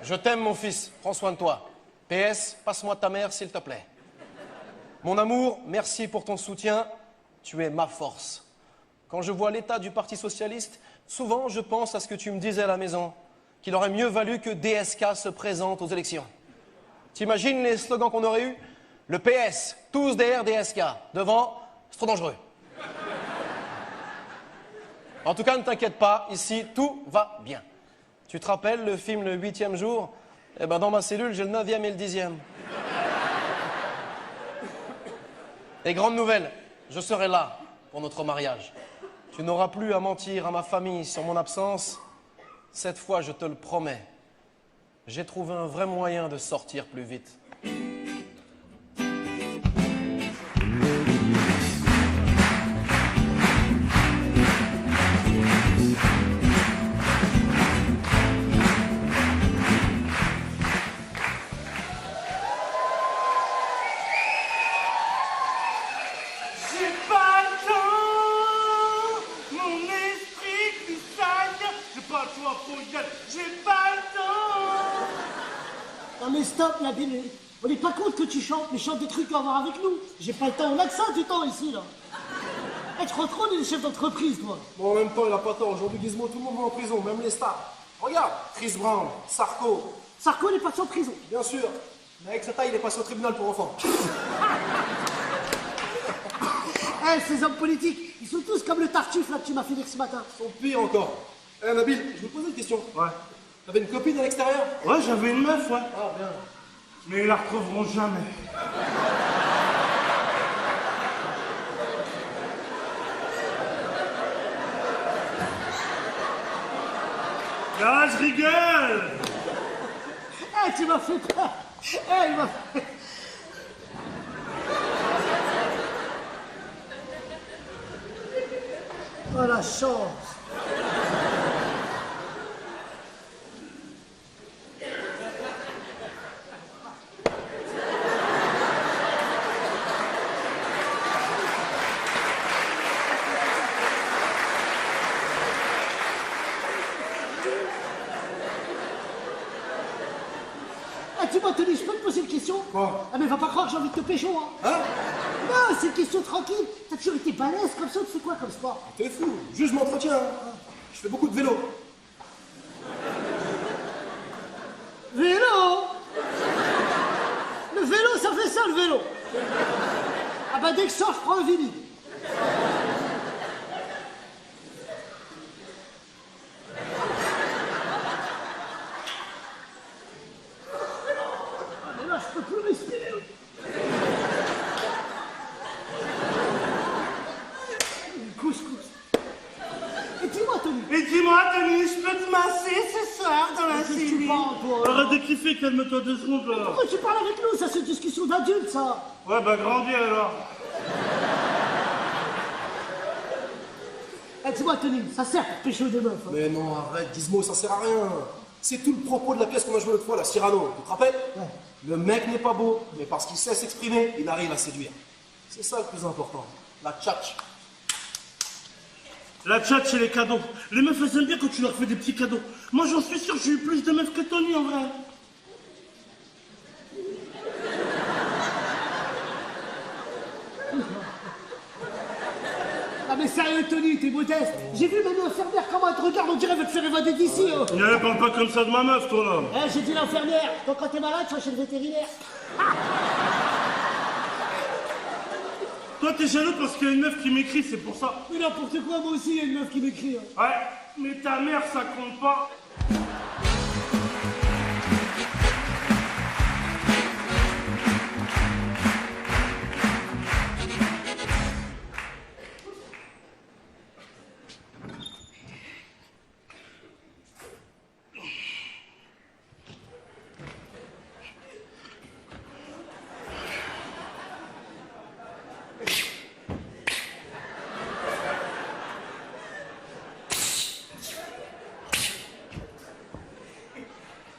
Je t'aime, mon fils. Prends soin de toi. PS, passe-moi ta mère, s'il te plaît. Mon amour, merci pour ton soutien. Tu es ma force. Quand je vois l'état du Parti Socialiste, souvent je pense à ce que tu me disais à la maison, qu'il aurait mieux valu que DSK se présente aux élections. T'imagines les slogans qu'on aurait eus? Le PS, tous derrière DSK. Devant, c'est trop dangereux. En tout cas, ne t'inquiète pas, ici, tout va bien. Tu te rappelles le film Le 8e jour? Eh ben, dans ma cellule, j'ai le 9e et le 10e. Et grande nouvelle, je serai là pour notre mariage. Tu n'auras plus à mentir à ma famille sur mon absence. Cette fois, je te le promets. J'ai trouvé un vrai moyen de sortir plus vite. J'ai pas le temps, mon esprit cristalline. J'ai pas le choix, faut y aller. J'ai pas le temps. Non mais stop, la bille. On n'est pas compte que tu chantes, mais chante des trucs à voir avec nous. J'ai pas le temps, on a que ça du temps ici, là. Eh, tu crois trop on est des chefs d'entreprise, toi. Bon, en même temps, il a pas tort. Aujourd'hui, Gizmo, tout le monde va en prison, même les stars. Regarde, Chris Brown, Sarko. Sarko n'est pas en prison. Bien sûr. Mais avec sa taille, il est passé au tribunal pour enfants. Eh, ces hommes politiques, ils sont tous comme le tartuffe, là, que tu m'as fait dire ce matin. Ils sont pires encore. Eh, Nabil, je me posais une question. Ouais. T'avais une copine à l'extérieur? Ouais, j'avais une meuf, ouais. Ah, bien. Mais ils la retrouveront jamais. Ah, je rigole. Eh, tu m'as fait peur. Eh, il m'a fait... Oh, la chance. Ah, tu m'as tenu, je peux te poser une question? Quoi? Ah, mais va pas croire que j'ai envie de te pécho, hein. Hein? Non, c'est une question tranquille. T'as toujours été balèze comme ça, tu fais quoi comme sport? T'es fou. Juste, je m'entretiens. Hein. Je fais beaucoup de vélo. Vélo? Le vélo, ça fait ça, le vélo. Ah bah, dès que je sors, je prends un vinyle. Ah, mais là, je peux plus respirer. parles, toi? Arrête de kiffer, calme-toi 2 secondes, là. Pourquoi tu parles avec nous? Ça, c'est une discussion d'adulte, ça. Ouais, bah grandis, alors. Eh, dis-moi, Tony, ça sert pour pécho des meufs. Hein. Mais non, arrête, Gizmo, ça sert à rien. C'est tout le propos de la pièce qu'on a jouée l'autre fois, la Cyrano. Tu te rappelles? Le mec n'est pas beau, mais parce qu'il sait s'exprimer, il arrive à séduire. C'est ça le plus important. La tchatch. La chat, c'est les cadeaux. Les meufs, elles aiment bien quand tu leur fais des petits cadeaux. Moi, j'en suis sûr, j'ai eu plus de meufs que Tony, en vrai. Ah, mais sérieux, Tony, t'es modeste. J'ai vu même l'infirmière comment elle te regarde, on dirait qu'elle veut te faire évader d'ici. Oh. Ne parle pas comme ça de ma meuf, toi, là. Eh, j'ai dit l'infirmière. Donc, quand t'es malade, tu vas chez le vétérinaire. Toi, t'es jaloux parce qu'il y a une meuf qui m'écrit, c'est pour ça. Mais n'importe quoi, moi aussi, il y a une meuf qui m'écrit. Hein. Ouais, mais ta mère, ça compte pas.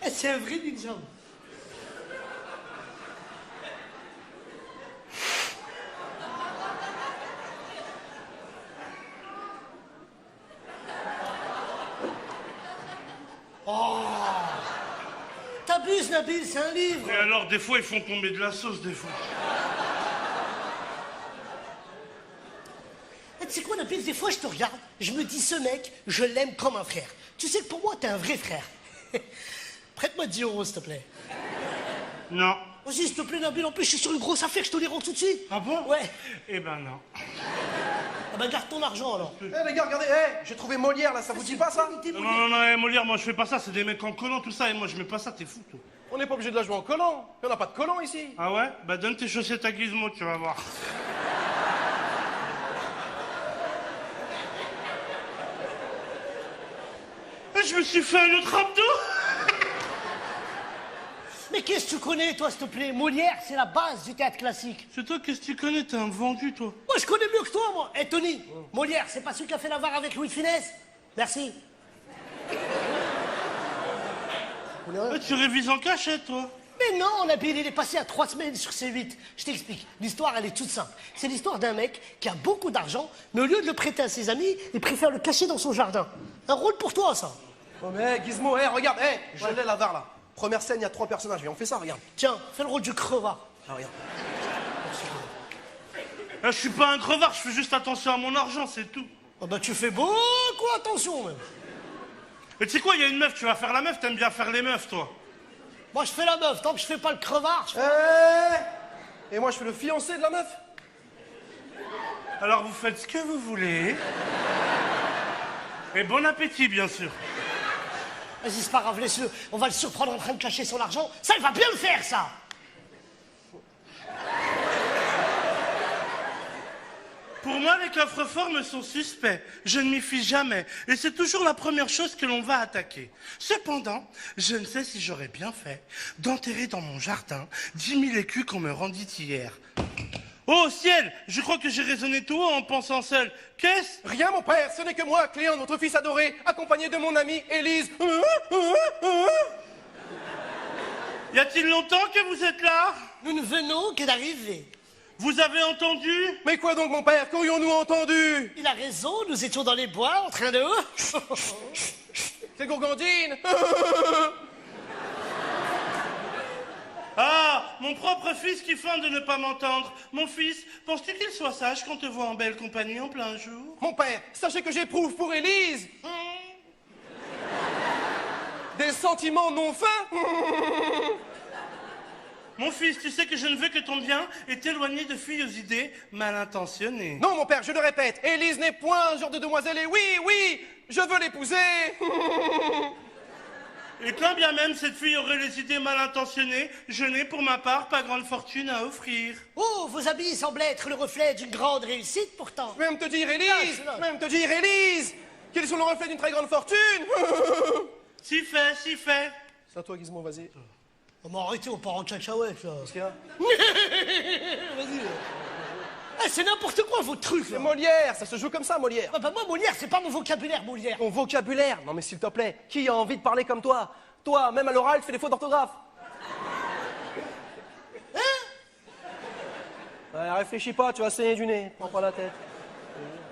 Eh, c'est un vrai ninja. Oh! T'abuses, Nabil, c'est un livre. Et alors, des fois, ils font tomber de la sauce, des fois. Eh, tu sais quoi, Nabil, des fois, je te regarde, je me dis, ce mec, je l'aime comme un frère. Tu sais que pour moi, t'es un vrai frère. Prête-moi 10 €, s'il te plaît. Non. Vas-y, s'il te plaît, Nabil, en plus, je suis sur une grosse affaire, je te les rends tout de suite. Ah bon? Ouais. Eh ben non. Ah bah, garde ton argent, alors. Eh les gars, regardez, j'ai trouvé Molière là, ça vous dit pas ça? Non, Molière, moi je fais pas ça, c'est des mecs en collant, tout ça, et moi je mets pas ça, t'es fou, toi. On n'est pas obligé de la jouer en collant. On n'a pas de collant ici. Ah ouais? Bah donne tes chaussettes à Gizmo, tu vas voir. Et je me suis fait un autre abdo. Mais qu'est-ce que tu connais, toi, s'il te plaît? Molière, c'est la base du théâtre classique. C'est toi, qu'est-ce que tu connais? T'es un vendu, toi. Moi, je connais mieux que toi, moi. Eh, Tony, Molière, c'est pas celui qui a fait la VAR avec Louis de Funès? Merci. Tu révises en cachette, toi. Mais non, Nabil, il est passé à 3 semaines sur C8. Je t'explique. L'histoire, elle est toute simple. C'est l'histoire d'un mec qui a beaucoup d'argent, mais au lieu de le prêter à ses amis, il préfère le cacher dans son jardin. Un rôle pour toi, ça. Oh mais Gizmo, regarde, je l'ai la VAR là. Première scène, il y a 3 personnages, on fait ça, regarde. Tiens, fais le rôle du crevard. Ah, regarde. Je suis pas un crevard, je fais juste attention à mon argent, c'est tout. Oh bah, tu fais beaucoup attention, même. Et tu sais quoi, il y a une meuf, tu vas faire la meuf, t'aimes bien faire les meufs, toi. Moi, je fais la meuf. Tant que je fais pas le crevard, je fais... Et moi, je fais le fiancé de la meuf. Alors vous faites ce que vous voulez. Et bon appétit, bien sûr. Vas-y, c'est pas grave, laisse-le. On va le surprendre en train de cacher son argent. Ça, il va bien le faire, ça. Pour moi, les coffres-forts me sont suspects. Je ne m'y fie jamais. Et c'est toujours la première chose que l'on va attaquer. Cependant, je ne sais si j'aurais bien fait d'enterrer dans mon jardin 10 000 écus qu'on me rendit hier. Oh ciel, je crois que j'ai raisonné tout haut en pensant seul. Qu'est-ce? Rien, mon père, ce n'est que moi, Cléon, votre fils adoré, accompagné de mon amie Élise. Y a-t-il longtemps que vous êtes là? Nous ne venons que d'arriver. Vous avez entendu? Mais quoi donc, mon père? Qu'aurions-nous entendu? Il a raison, nous étions dans les bois en train de... C'est Gourgandine. Ah, mon propre fils qui feint de ne pas m'entendre. Mon fils, penses-tu qu'il soit sage qu'on te voit en belle compagnie en plein jour? Mon père, sachez que j'éprouve pour Élise des sentiments non fins. Mon fils, tu sais que je ne veux que ton bien et t'éloigner de filles aux idées mal intentionnées. Non, mon père, je le répète, Élise n'est point un genre de demoiselle et oui, je veux l'épouser. Et quand bien même cette fille aurait les idées mal intentionnées, je n'ai pour ma part pas grande fortune à offrir. Oh, vos habits semblent être le reflet d'une grande réussite, pourtant. Je vais même te dire, Élise, qu'ils sont le reflet d'une très grande fortune. Si fait, C'est à toi, Gizmo, vas-y. Oh, mais arrêtez, on part en cacahuète, là. Qu'est-ce qu'il y a? Vas-y. Eh, c'est n'importe quoi, vos trucs, C'est là. Molière, ça se joue comme ça, Molière. Ah, bah, moi, Molière, c'est pas mon vocabulaire, Molière. Ton vocabulaire. Non, mais s'il te plaît, qui a envie de parler comme toi? Toi, même à l'oral, tu fais des fautes d'orthographe. Ouais, réfléchis pas, tu vas saigner du nez. Prends pas la tête.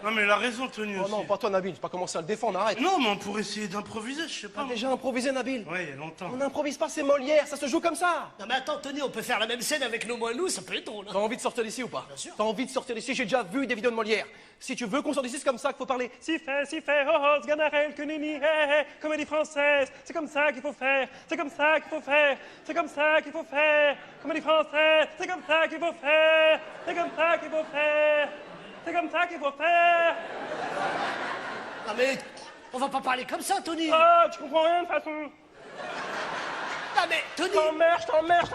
Non, mais il a raison, Tony, Oh aussi. non, pas toi, Nabil. Tu vas pas commencer à le défendre, arrête. Non, mais on pourrait essayer d'improviser, je sais pas. T'as déjà improvisé, Nabil. Ouais, il y a longtemps. On n'improvise pas, c'est Molière, ça se joue comme ça. Non, mais attends, Tony, on peut faire la même scène avec nos moelleux, ça peut être drôle. Hein. T'as envie de sortir d'ici ou pas? Bien sûr. T'as envie de sortir d'ici? J'ai déjà vu des vidéos de Molière. Si tu veux qu'on sorte d'ici, c'est comme ça qu'il faut parler. Si fait, oh oh, sganarelle, que nini, hé hé, comédie française, c'est comme ça qu'il faut faire, c'est comme ça qu'il faut faire, c'est comme ça qu'il faut faire, comédie française, c'est comme ça qu'il faut faire, c'est comme ça qu'il faut faire, c'est comme ça qu'il faut faire. Non, mais on va pas parler comme ça, Tony. Oh, tu comprends rien de toute façon. Non, mais Tony. Je t'emmerde.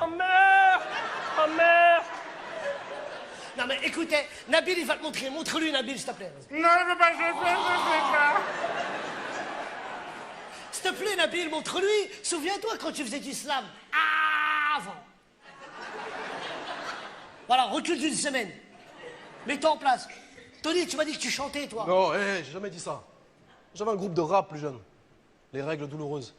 Non, mais écoutez, Nabil, il va te montrer. Montre-lui, Nabil, s'il te plaît. Non, je veux pas, je veux pas. S'il te plaît, Nabil, montre-lui. Souviens-toi quand tu faisais du slam. Avant. Voilà, recule d'une semaine. Mets-toi en place. Tony, tu m'as dit que tu chantais, toi. Non, j'ai jamais dit ça. J'avais un groupe de rap plus jeune. Les règles douloureuses.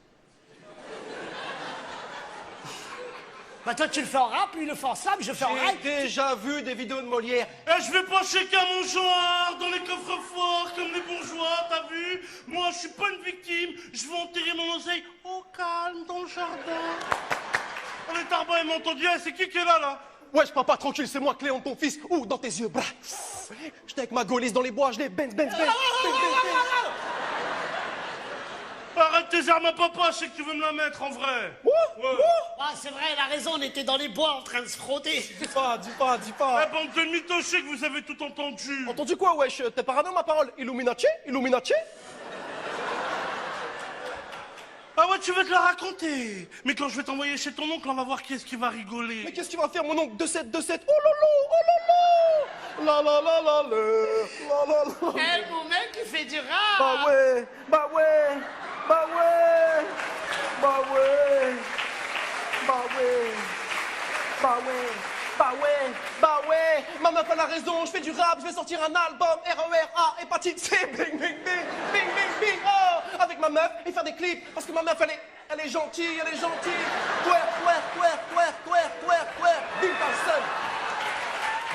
Bah, toi, tu le fais en rap, lui, il le fait en slam, je fais en rap. J'ai déjà vu des vidéos de Molière. Eh, je vais pas checker à mon genre dans les coffres forts comme les bourgeois, t'as vu? Moi, je suis pas une victime. Je vais enterrer mon oseille au calme dans le jardin. Oh, les tarbans, ils m'ont entendu. Eh, c'est qui est là? Wesh, papa, tranquille, c'est moi, Cléon, ton fils. Ouh, dans tes yeux, bras. J'étais avec ma gaulliste dans les bois, je l'ai benz. Arrête tes armes à papa, je sais que tu veux me la mettre en vrai. Ouais. Ah, c'est vrai, elle a raison, on était dans les bois en train de se frotter. Dis pas. Eh, bande de mythos, je sais que vous avez tout entendu. Entendu quoi, wesh? T'es parano, ma parole? Illuminati? Ah ouais, tu veux te la raconter. Mais quand je vais t'envoyer chez ton oncle, on va voir qui est-ce qui va rigoler. Mais qu'est-ce qu'il va faire, mon oncle? 2-7. Oh lolo. La la la la la. Eh, mon mec, il fait du rap. Bah ouais. Ma meuf, elle a raison, je fais du rap, je vais sortir un album, RERA, hépatite C, bing, oh, avec ma meuf, et faire des clips, parce que ma meuf, elle est gentille, twerk, bim, t'as le seum,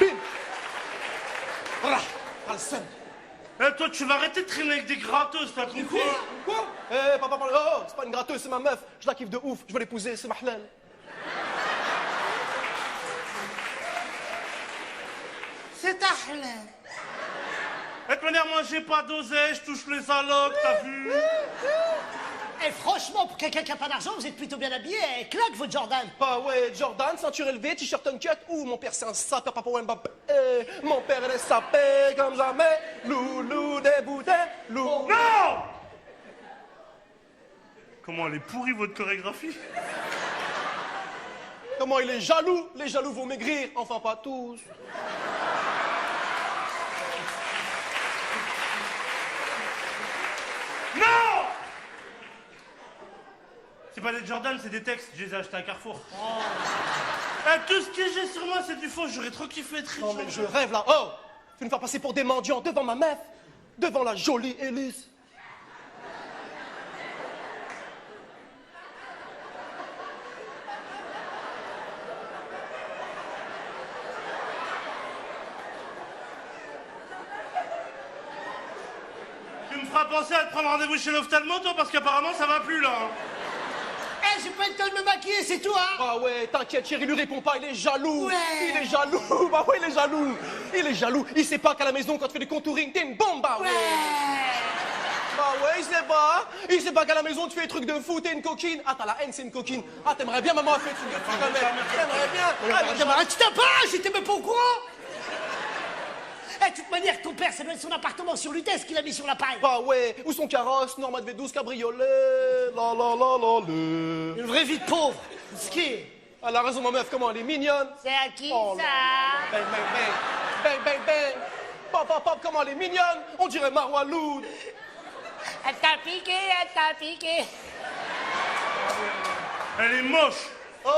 bim, t'as le seum. Eh, toi, tu vas arrêter de traîner avec des gratteuses, t'as compris? Quoi? Eh, papa, oh, c'est pas une gratteuse, c'est ma meuf, je la kiffe de ouf, je veux l'épouser, c'est ma halal. C'est ta halal. De toute manière, moi, j'ai pas d'oseille, je touche les allocs, t'as vu? Eh, franchement, pour quelqu'un qui a pas d'argent, vous êtes plutôt bien habillé. Eh, claque votre Jordan. Bah ouais, Jordan, ceinture élevée, t-shirt uncut. Ouh, mon père c'est un sapeur, papa Mbappé. Mon père il est sapé comme jamais. Loulou des bouteilles, loulou. Non! Comment elle est pourrie, votre chorégraphie? Comment il est jaloux? Les jaloux vont maigrir, enfin pas tous. Non! C'est pas des Jordan, c'est des textes, je les ai achetés à Carrefour. Tout ce que j'ai sur moi, c'est du faux, j'aurais trop kiffé être riche. Non mais je rêve là. Oh! Tu me faire passer pour des mendiants devant ma meuf, devant la jolie Élise. Tu me feras penser à te prendre rendez-vous chez l'ophtalmo, toi, parce qu'apparemment, ça va plus, là. Eh, j'ai pas le temps de me maquiller, c'est tout, hein. Ah ouais, t'inquiète, chérie, lui répond pas, il est jaloux. Ouais. Il est jaloux. Bah ouais, il est jaloux. Il est jaloux. Il sait pas qu'à la maison, quand tu fais du contouring, t'es une bombe, bah ouais. Bah ouais, il sait pas. Il sait pas qu'à la maison, tu fais des trucs de fou, t'es une coquine. Ah, t'as la haine, c'est une coquine. Ah, t'aimerais bien, maman a fait des trucs quand même. T'aimerais bien. Ah, mais Arrête, tu t'as pas, j'étais même pas au courant. Eh, de toute manière, ton père, ça doit être son appartement sur Lutèce qu'il a mis sur la paille. bah ouais, où son carrosse, Norma de V12 cabriolet. La la la la la. Une vraie vie de pauvre. Ski. Elle a raison, ma meuf, comment elle est mignonne. C'est à qui, Oh là. ça? Bang, bang, bang. Bang, bang, bang. Pop, pop, pop, comment elle est mignonne. On dirait Marwa Loud. Elle t'a piqué, elle t'a piqué. Elle est moche. Oh,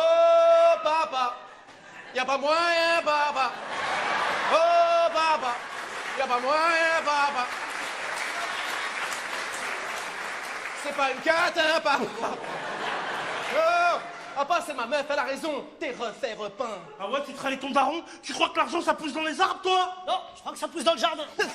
papa. Y a pas moyen, papa. Oh, papa. Y a pas moyen, papa. C'est pas une carte, hein, papa. Oh, papa, c'est ma meuf, elle a raison. T'es refait, repeint. Ah ouais, tu trahis ton daron? Tu crois que l'argent, ça pousse dans les arbres, toi? Non, je crois que ça pousse dans le jardin. C'est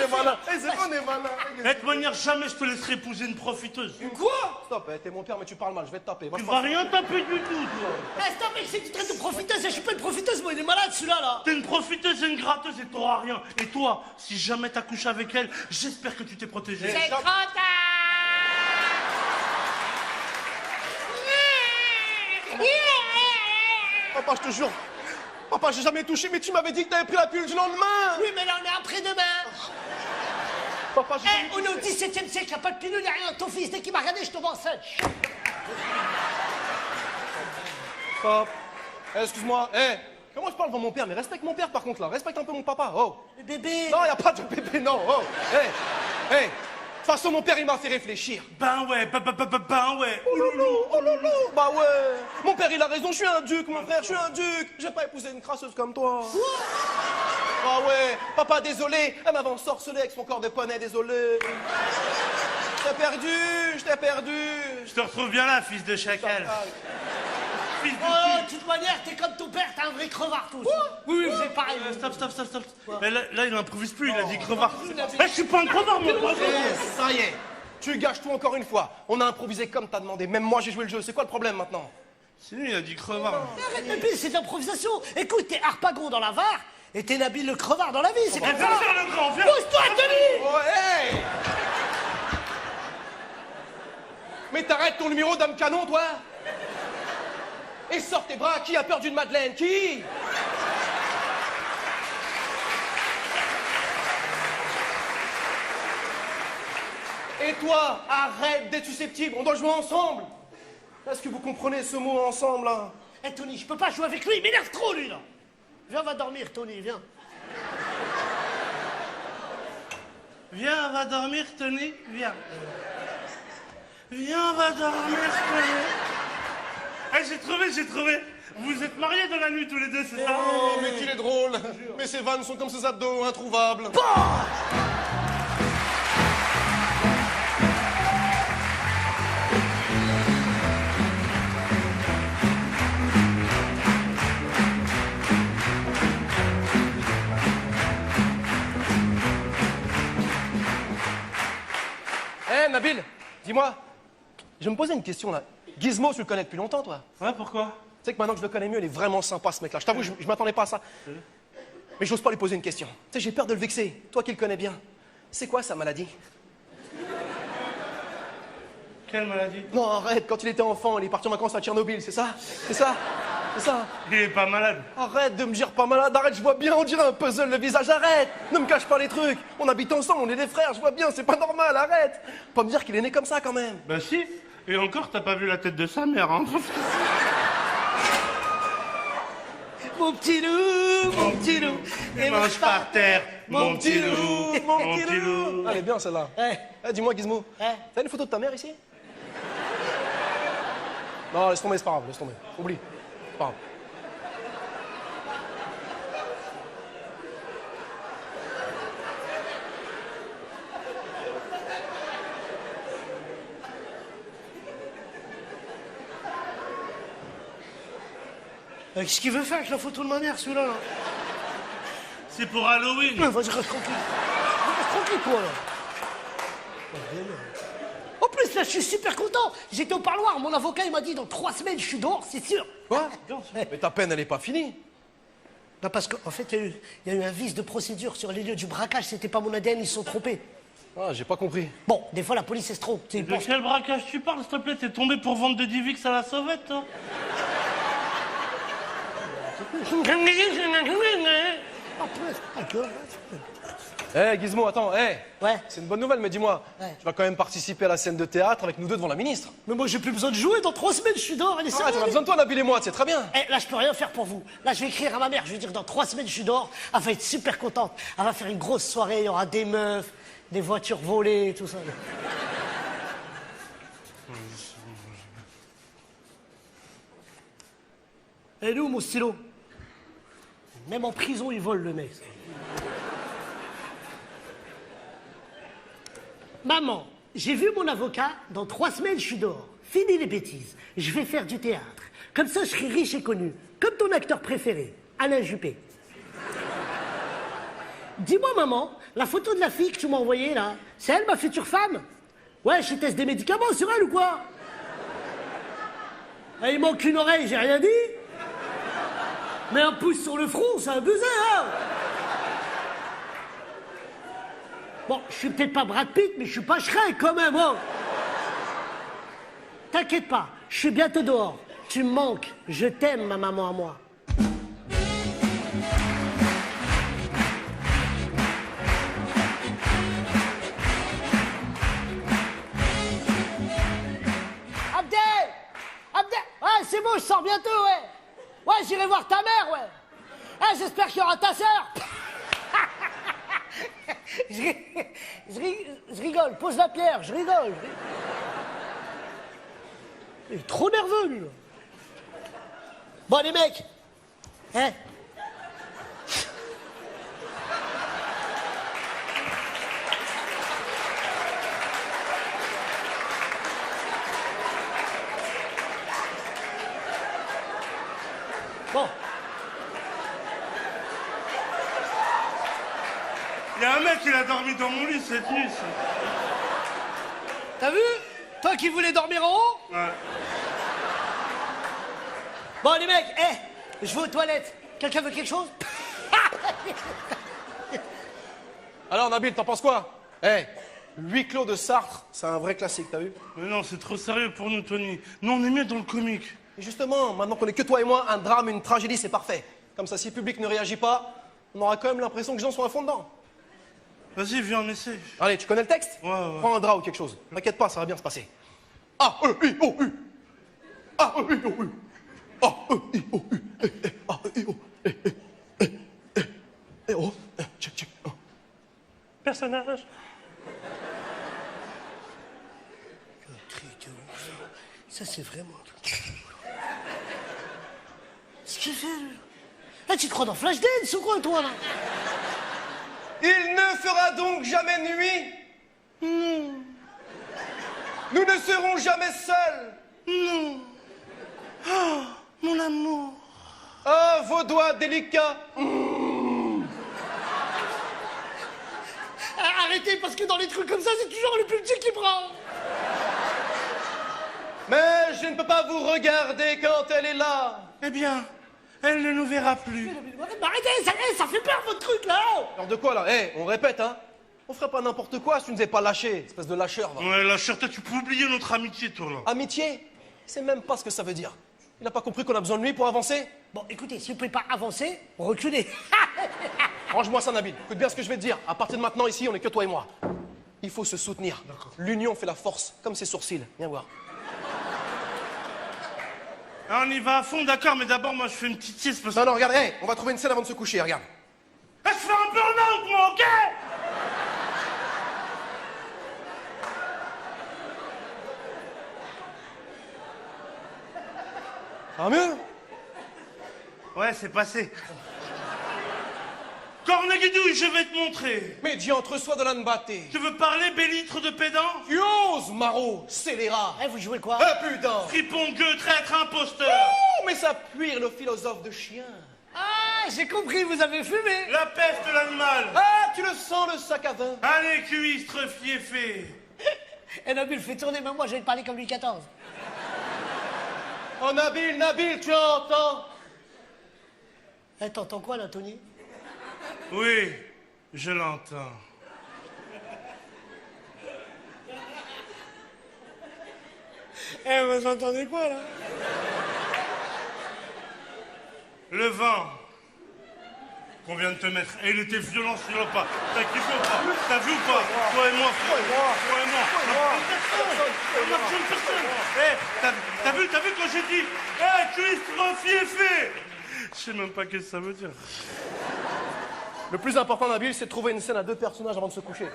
malin. C'est qu'on est malin. De toute manière, jamais je te laisserai épouser une profiteuse. Quoi? Stop, t'es mon père, mais tu parles mal, je vais te taper. Moi, Tu je vas pense- rien taper du tout, toi. Eh, stop, mec, c'est que tu traites de profiteuse. Je suis pas une profiteuse, moi, il est malade, celui-là, là. T'es une profiteuse et une gratteuse et t'auras rien. Et toi, si jamais t'as couché avec elle, j'espère que tu t'es protégé. C'est trop tard. Papa, je te jure. Papa, j'ai jamais touché, mais tu m'avais dit que t'avais pris la pilule du lendemain. Oui, mais là, on est après-demain. Papa, j'ai Eh, on est au 17e siècle, y'a pas de pilule, y'a rien. Ton fils, dès qu'il m'a regardé, je tombe enceinte. Papa. Excuse-moi. Comment je parle devant mon père? Mais respecte mon père, par contre, là. Respecte un peu mon papa. Oh. Le bébé. Non, y a pas de bébé, non. Oh. De toute façon, mon père, il m'a fait réfléchir. Ben ouais, ben ouais. Oh loulou, oh loulou. Bah ouais. Mon père, il a raison, je suis un duc, mon frère, je suis un duc. J'ai pas épousé une crasseuse comme toi. Ah ouais. Papa, désolé. Elle m'avait ensorcelé avec son corps de poney, désolé. Je t'ai perdu. Je te retrouve bien là, fils de chacal. Fils de Oh, de toute manière, t'es comme ton père, t'es un vrai crevard, tous. Oui, vous êtes pareil. Stop. Mais là, il improvise plus, il a dit crevard. Eh, je suis pas un crevard, moi. Ça y est. Tu gâches tout encore une fois. On a improvisé comme t'as demandé. Même moi, j'ai joué le jeu. C'est quoi le problème maintenant? C'est lui, il a dit crevard. Arrête, bébé, c'est de l'improvisation. Écoute, t'es Harpagon dans la Var et t'es Nabil le crevard dans la vie, c'est Eh, comme viens ça. faire le grand, viens. Pousse-toi, Tony. Oh, hey. Mais t'arrêtes ton numéro d'homme canon, toi. Et sors tes bras. Qui a peur d'une madeleine? Qui? Et toi, arrête d'être susceptible. On doit jouer ensemble. Est-ce que vous comprenez ce mot ensemble, là? Eh, Tony, je peux pas jouer avec lui, il m'énerve trop, lui, là. Viens, on va dormir, Tony, viens. Viens, on va dormir, Tony, viens. Viens, on va dormir, Tony. Eh, j'ai trouvé. Vous êtes mariés dans la nuit tous les deux, c'est ça? Oh, mais qu'il est drôle. Mais ses vannes sont comme ses abdos, introuvables. Nabil, dis-moi, je me posais une question là. Gizmo, tu le connais depuis longtemps, toi? Ouais, pourquoi? Tu sais que maintenant que je le connais mieux, il est vraiment sympa, ce mec-là. Je t'avoue, je m'attendais pas à ça. Mais j'ose pas lui poser une question. Tu sais, j'ai peur de le vexer. Toi qui le connais bien, c'est quoi sa maladie? Quelle maladie? Non, arrête, quand il était enfant, il est parti en vacances à Tchernobyl, c'est ça? C'est ça? C'est ça? Il est pas malade. Arrête de me dire pas malade, arrête, je vois bien, on dirait un puzzle le visage, arrête! Ne me cache pas les trucs, on habite ensemble, on est des frères, je vois bien, c'est pas normal, arrête! Pas me dire qu'il est né comme ça quand même! Bah si. Et encore, t'as pas vu la tête de sa mère, hein? Mon petit loup, Et mange par terre, mon petit loup, mon petit loup! Elle est bien celle-là. Eh, Dis-moi Gizmo, t'as une photo de ta mère ici? Non, laisse tomber, c'est pas grave, laisse tomber. Oublie. C'est pas grave. qu'est-ce qu'il veut faire avec la photo de ma mère, celui-là, là? C'est pour Halloween. Vas-y, reste tranquille. Reste tranquille, toi, là. En plus, là, je suis super content. J'étais au parloir, mon avocat, il m'a dit, dans 3 semaines, je suis dehors, c'est sûr. Quoi? Mais ta peine, elle est pas finie. Non, parce qu'en fait, il y a eu un vice de procédure sur les lieux du braquage. C'était pas mon ADN, ils se sont trompés. Ah, j'ai pas compris. Bon, des fois, la police, elle se trompe. Tu sais, ils De pensent- quel braquage tu parles, s'il te plaît? T'es tombé pour vendre de Divix à la sauvette, toi? Gizmo, attends, Ouais. c'est une bonne nouvelle, mais dis-moi, Ouais. tu vas quand même participer à la scène de théâtre avec nous deux devant la ministre. Mais moi, j'ai plus besoin de jouer. Dans 3 semaines, je suis dehors. Elle est Ah, sérieuse. t'en as besoin de toi, Nabil et moi, c'est très bien. Là, je peux rien faire pour vous. Là, je vais écrire à ma mère. Je vais dire, dans 3 semaines, je suis dehors. Elle va être super contente. Elle va faire une grosse soirée. Il y aura des meufs, des voitures volées, tout ça. Et nous, mon stylo? Même en prison, il vole, le mec. Maman, j'ai vu mon avocat, dans 3 semaines, je suis dehors. Fini les bêtises. Je vais faire du théâtre. Comme ça, je serai riche et connu. Comme ton acteur préféré, Alain Juppé. Dis-moi, maman, la photo de la fille que tu m'as envoyée, là, c'est elle, ma future femme? Ouais, je teste des médicaments sur elle ou quoi? Ah, il manque une oreille, j'ai rien dit. Mais un pouce sur le front, c'est abusé, hein? Bon, je suis peut-être pas Brad Pitt, mais je suis pas Shrek quand même, hein? T'inquiète pas, je suis bientôt dehors. Tu me manques, je t'aime, ma maman à moi. Abdel! Abdel! Ouais, c'est bon, je sors bientôt, ouais. Ouais, j'irai voir ta mère, ouais. Ah, j'espère qu'il y aura ta sœur. Je rigole, pose la pierre, je rigole. Il est trop nerveux, lui. Bon, les mecs, hein? Bon. Il y a un mec qui a dormi dans mon lit cette nuit. T'as vu? Toi qui voulais dormir en haut? Ouais. Bon, les mecs, je vais aux toilettes. Quelqu'un veut quelque chose? Alors, Nabil, t'en penses quoi? Huis clos de Sartre, c'est un vrai classique, t'as vu? Mais non, c'est trop sérieux pour nous, Tony. Nous, on est mieux dans le comique. Et justement, maintenant qu'on est que toi et moi, un drame, une tragédie, c'est parfait. Comme ça, si le public ne réagit pas, on aura quand même l'impression que les gens sont à fond dedans. Vas-y, viens, on essaie. Allez, tu connais le texte? Ouais, ouais. Prends un drap ou quelque chose. T'inquiète pas, ça va bien se passer. A-E-I-O-U. A-E-I-O-U. A-E-I-O-U. A-E-I-O. Oh, check, check. Personnage. Ça, c'est vraiment... Ce qu'il fait, lui. Là, tu te crois dans Flashdance ou quoi, toi, là? Il ne fera donc jamais nuit. Nous ne serons jamais seuls. Non. Oh, mon amour. Ah, vos doigts délicats. Arrêtez, parce que dans les trucs comme ça, c'est toujours le plus petit qui prend. Mais je ne peux pas vous regarder quand elle est là. Eh bien, elle ne nous verra plus. Mais arrêtez, ça fait peur, votre truc, là. Alors de quoi, là? On répète, hein. On ferait pas n'importe quoi si tu nous avais pas lâché, espèce de lâcheur, va. Ouais, la cherté, tu peux oublier notre amitié, toi, là. Amitié? C'est même pas ce que ça veut dire. Il n'a pas compris qu'on a besoin de lui pour avancer? Bon, écoutez, si vous pouvez pas avancer, reculez. Range-moi ça, Nabil. Écoute bien ce que je vais te dire. À partir de maintenant, ici, on est que toi et moi. Il faut se soutenir. L'union fait la force, comme ses sourcils. Viens voir. Ah, on y va à fond, d'accord, mais d'abord, moi, je fais une petite sieste parce que... Non, non, regarde, on va trouver une scène avant de se coucher, regarde. Eh, je fais un burn-out, moi, ok? Ça va mieux? Ouais, c'est passé. Corneguidouille, je vais te montrer. Mais dis entre soi de l'anbate. Tu veux parler, bélitre de pédant? Tu oses, Maro, scélérat. Vous jouez quoi? Impudent. Fripon, gueux, traître, imposteur. Oh, mais ça puire le philosophe de chien. Ah, j'ai compris, vous avez fumé. La peste de l'animal. Ah, tu le sens, le sac à vin. Allez, cuistre, fiefé. Et Nabil, fais tourner, même moi, je vais te parler comme Louis XIV. Oh, Nabil, tu entends? T'entends quoi, là, Tony? Oui, je l'entends. Vous entendez quoi, là? Le vent qu'on vient de te mettre. Et il était violent sur le pas. T'as kiffé ou pas? T'as vu ou pas? Toi et moi, frère. Toi et moi. Personne. T'as vu quand j'ai dit cuistre, fiefé? Je sais même pas qu'est-ce que ça veut dire. Le plus important, Nabil, c'est de trouver une scène à 2 personnages avant de se coucher.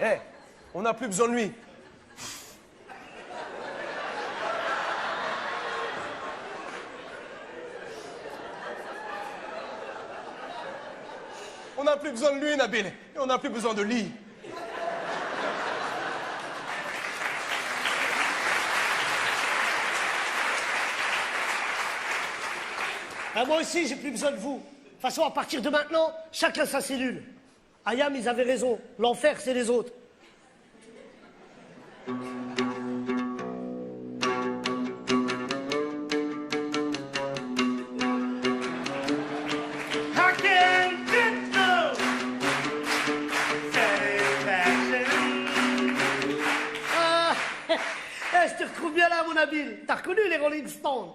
On n'a plus besoin de lui. On n'a plus besoin de lui, Nabil. Et on n'a plus besoin de lit. Ah, moi aussi, j'ai plus besoin de vous. De toute façon, à partir de maintenant, chacun sa cellule. Ayam, ils avaient raison. L'enfer, c'est les autres. I can't get no satisfaction. Ah, je te retrouve bien là, mon Nabil. T'as reconnu les Rolling Stones?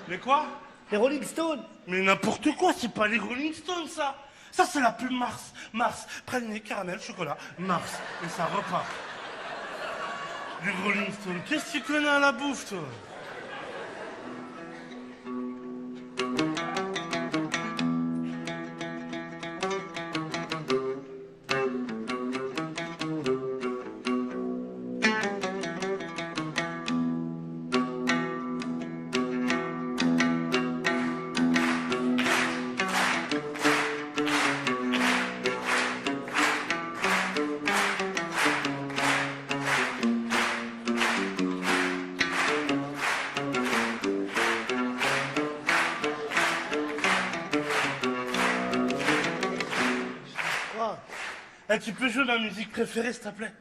Mais quoi? Les Rolling Stones? Mais n'importe quoi, c'est pas les Rolling Stones, ça. Ça, c'est la pub Mars. Mars, praliné, caramel, chocolat, Mars. Et ça repart. Les Rolling Stones, qu'est-ce que tu connais à la bouffe, toi? Quoi? Eh, tu peux jouer ma musique préférée, s'il te plaît?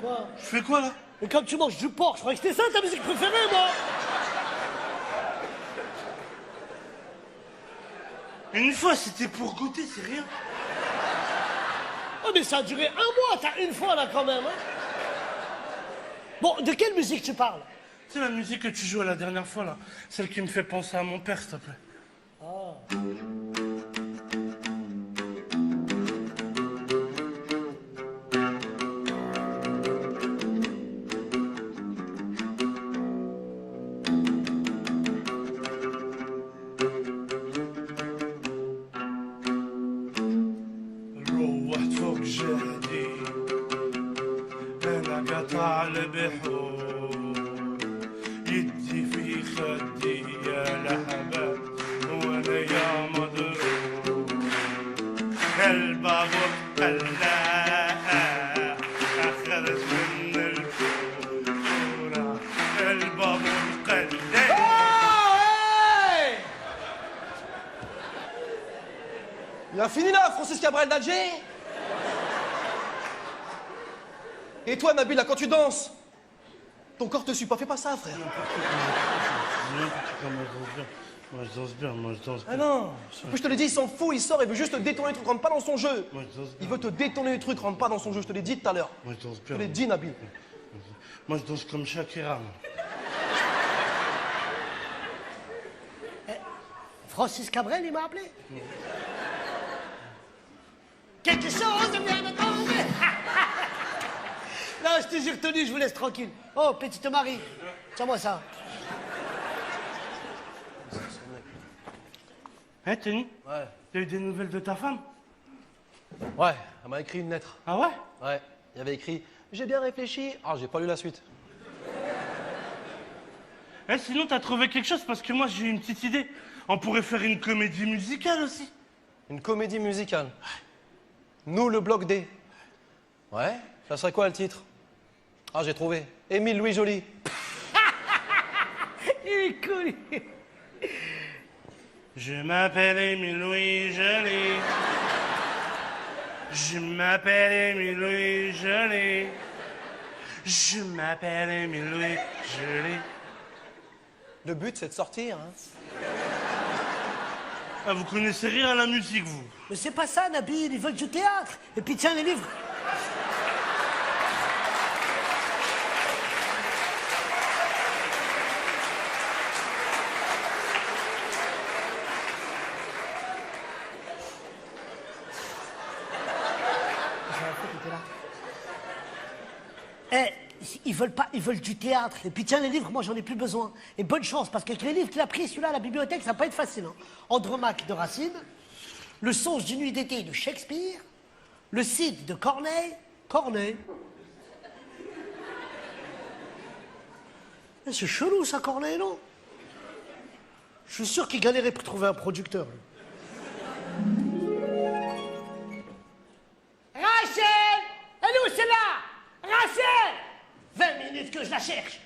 Quoi? Je fais quoi, là? Mais comme tu manges du porc, je croyais que c'était ça ta musique préférée, moi. Une fois, c'était pour goûter, c'est rien. Oh, mais ça a duré un mois, t'as une fois, là, quand même, hein. Bon, de quelle musique tu parles? C'est la musique que tu jouais la dernière fois, là. Celle qui me fait penser à mon père, s'il te plaît. روحت فوق جهدي انا قطع البحور يدي في خدي يا لحباب وانا يا مضروب البابور قلاع اخرج من الكورة البابور قلاع. Il a fini là, Francis Cabrel d'Alger. Et toi, Nabil, là, quand tu danses, ton corps te suit pas. Fais pas ça, frère. Moi je danse bien, moi je danse bien. Ah non. Je te l'ai dit, il s'en fout, il sort, il veut juste te détourner les trucs, rentre pas dans son jeu. Moi je danse bien. Il veut te détourner les trucs, rentre pas dans son jeu. Je te l'ai dit tout à l'heure. Moi je danse Je bien. te l'ai dit, Nabil. Moi je danse comme Shakira. moi. Francis Cabrel, il m'a appelé. Quelque chose vient de tomber. Non, je te jure, Tony, je vous laisse tranquille. Oh, petite Marie, tiens-moi ça. Hein, Tony? Ouais. T'as eu des nouvelles de ta femme? Ouais, elle m'a écrit une lettre. Ah ouais? Ouais, il y avait écrit « J'ai bien réfléchi ». Ah, j'ai pas lu la suite. Eh, sinon t'as trouvé quelque chose parce que moi j'ai une petite idée. On pourrait faire une comédie musicale aussi. Une comédie musicale. Nous, le bloc D. Ouais, ça serait quoi le titre? Ah, j'ai trouvé. Émile Louis Joly. Il est cool. Je m'appelle Émile Louis Joly. Je m'appelle Émile Louis Joly. Je m'appelle Émile Louis Joly. Le but, c'est de sortir, hein. Ah, vous connaissez rien à la musique, vous? Mais c'est pas ça, Nabil, ils veulent du théâtre. Et puis tiens, les livres. Eh, ils veulent pas, ils veulent du théâtre. Et puis tiens, les livres, moi j'en ai plus besoin. Et bonne chance, parce qu'avec les livres qu'il a pris, celui-là, à la bibliothèque, ça va pas être facile. Hein. Andromaque de Racine, Le songe d'une nuit d'été de Shakespeare, Le Cid de Corneille, Corneille. Eh, c'est chelou ça, Corneille, non? Je suis sûr qu'il galérait pour trouver un producteur. lui. Rachel! Elle est où celle-là? Rachel! 20 minutes que je la cherche.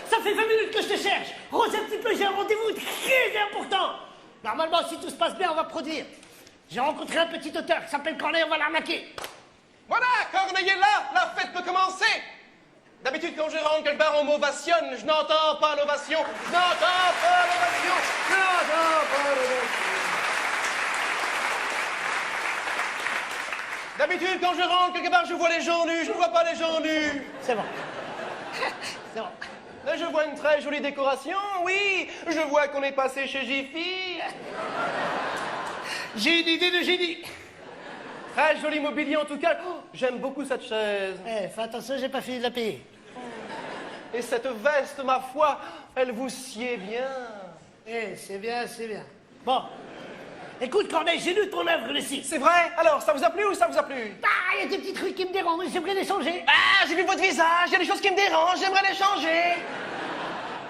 Ça fait 20 minutes que je te cherche. Rose, un petit peu, j'ai un rendez-vous très important. Normalement, si tout se passe bien, on va produire. J'ai rencontré un petit auteur qui s'appelle Corneille, on va l'arnaquer. Voilà, Corneille est là, la fête peut commencer. D'habitude, quand je rentre quelque part, on m'ovationne. Je n'entends pas l'ovation. Je n'entends pas l'ovation. Je n'entends pas l'ovation. D'habitude, quand je rentre quelque part, je vois les gens nus. Je ne vois pas les gens nus. C'est bon. C'est bon. Là, je vois une très jolie décoration, oui. Je vois qu'on est passé chez Jiffy. J'ai une idée de génie. Très joli mobilier en tout cas. Oh, j'aime beaucoup cette chaise. Eh, fais attention, j'ai pas fini de la payer. Et cette veste, ma foi, elle vous sied bien. Eh, c'est bien, c'est bien. Bon. Écoute, Corneille, j'ai lu ton œuvre, le 6. C'est vrai? Alors, ça vous a plu ou ça vous a plu? Ah, il y a des petits trucs qui me dérangent, j'aimerais les changer. Ah, j'ai vu votre visage, il y a des choses qui me dérangent, j'aimerais les changer.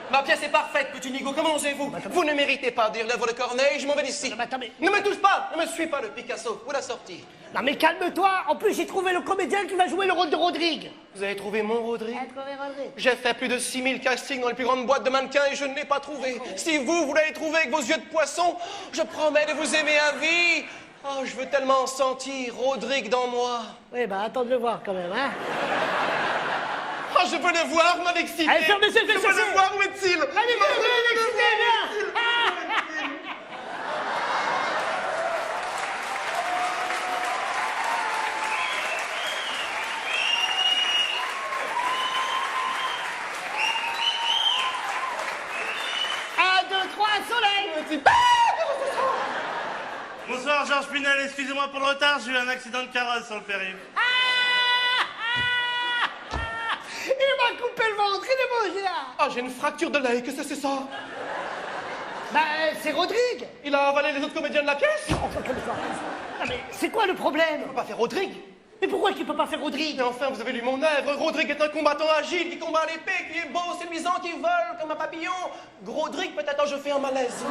Ma pièce est parfaite, petit Nigo, comment osez-vous? Vous ne méritez pas de dire l'œuvre de Corneille, je m'en vais d'ici. Non, mais attends, mais- Ne me touche pas, ne me suis pas le Picasso, où l'a sorti? Non, mais calme-toi. En plus, j'ai trouvé le comédien qui va jouer le rôle de Rodrigue. Vous avez trouvé mon Rodrigue? Trouvé Rodrigue. J'ai fait plus de 6000 castings dans les plus grandes boîtes de mannequins et je ne l'ai pas trouvé. Si vous l'avez trouvé avec vos yeux de poisson, je promets de vous aimer à vie. Oh, je veux tellement sentir Rodrigue dans moi. Oui, bah, attends de le voir quand même, hein. Oh, je veux le voir, vous m'avez excité. Allez, ferme les yeux, Je fais veux chercher. le voir, où est-il? Allez, viens, excité, viens. Un, deux, trois, soleil. Bonsoir, Georges Pinel, excusez-moi pour le retard, j'ai eu un accident de carrosse sur le périph'. Il m'a coupé le ventre, il est mangé là. Ah, j'ai une fracture de l'œil, qu'est-ce que c'est ça? Bah, c'est Rodrigue. Il a avalé les autres comédiens de la pièce? Enfin, comme ça. Ah, mais c'est quoi le problème? On peut pas faire Rodrigue. Mais pourquoi tu peux pas faire Rodrigue? Et enfin, vous avez lu mon œuvre. Rodrigue est un combattant agile qui combat à l'épée, qui est beau, séduisant, qui vole comme un papillon. Rodrigue, peut-être, oh, je fais un malaise.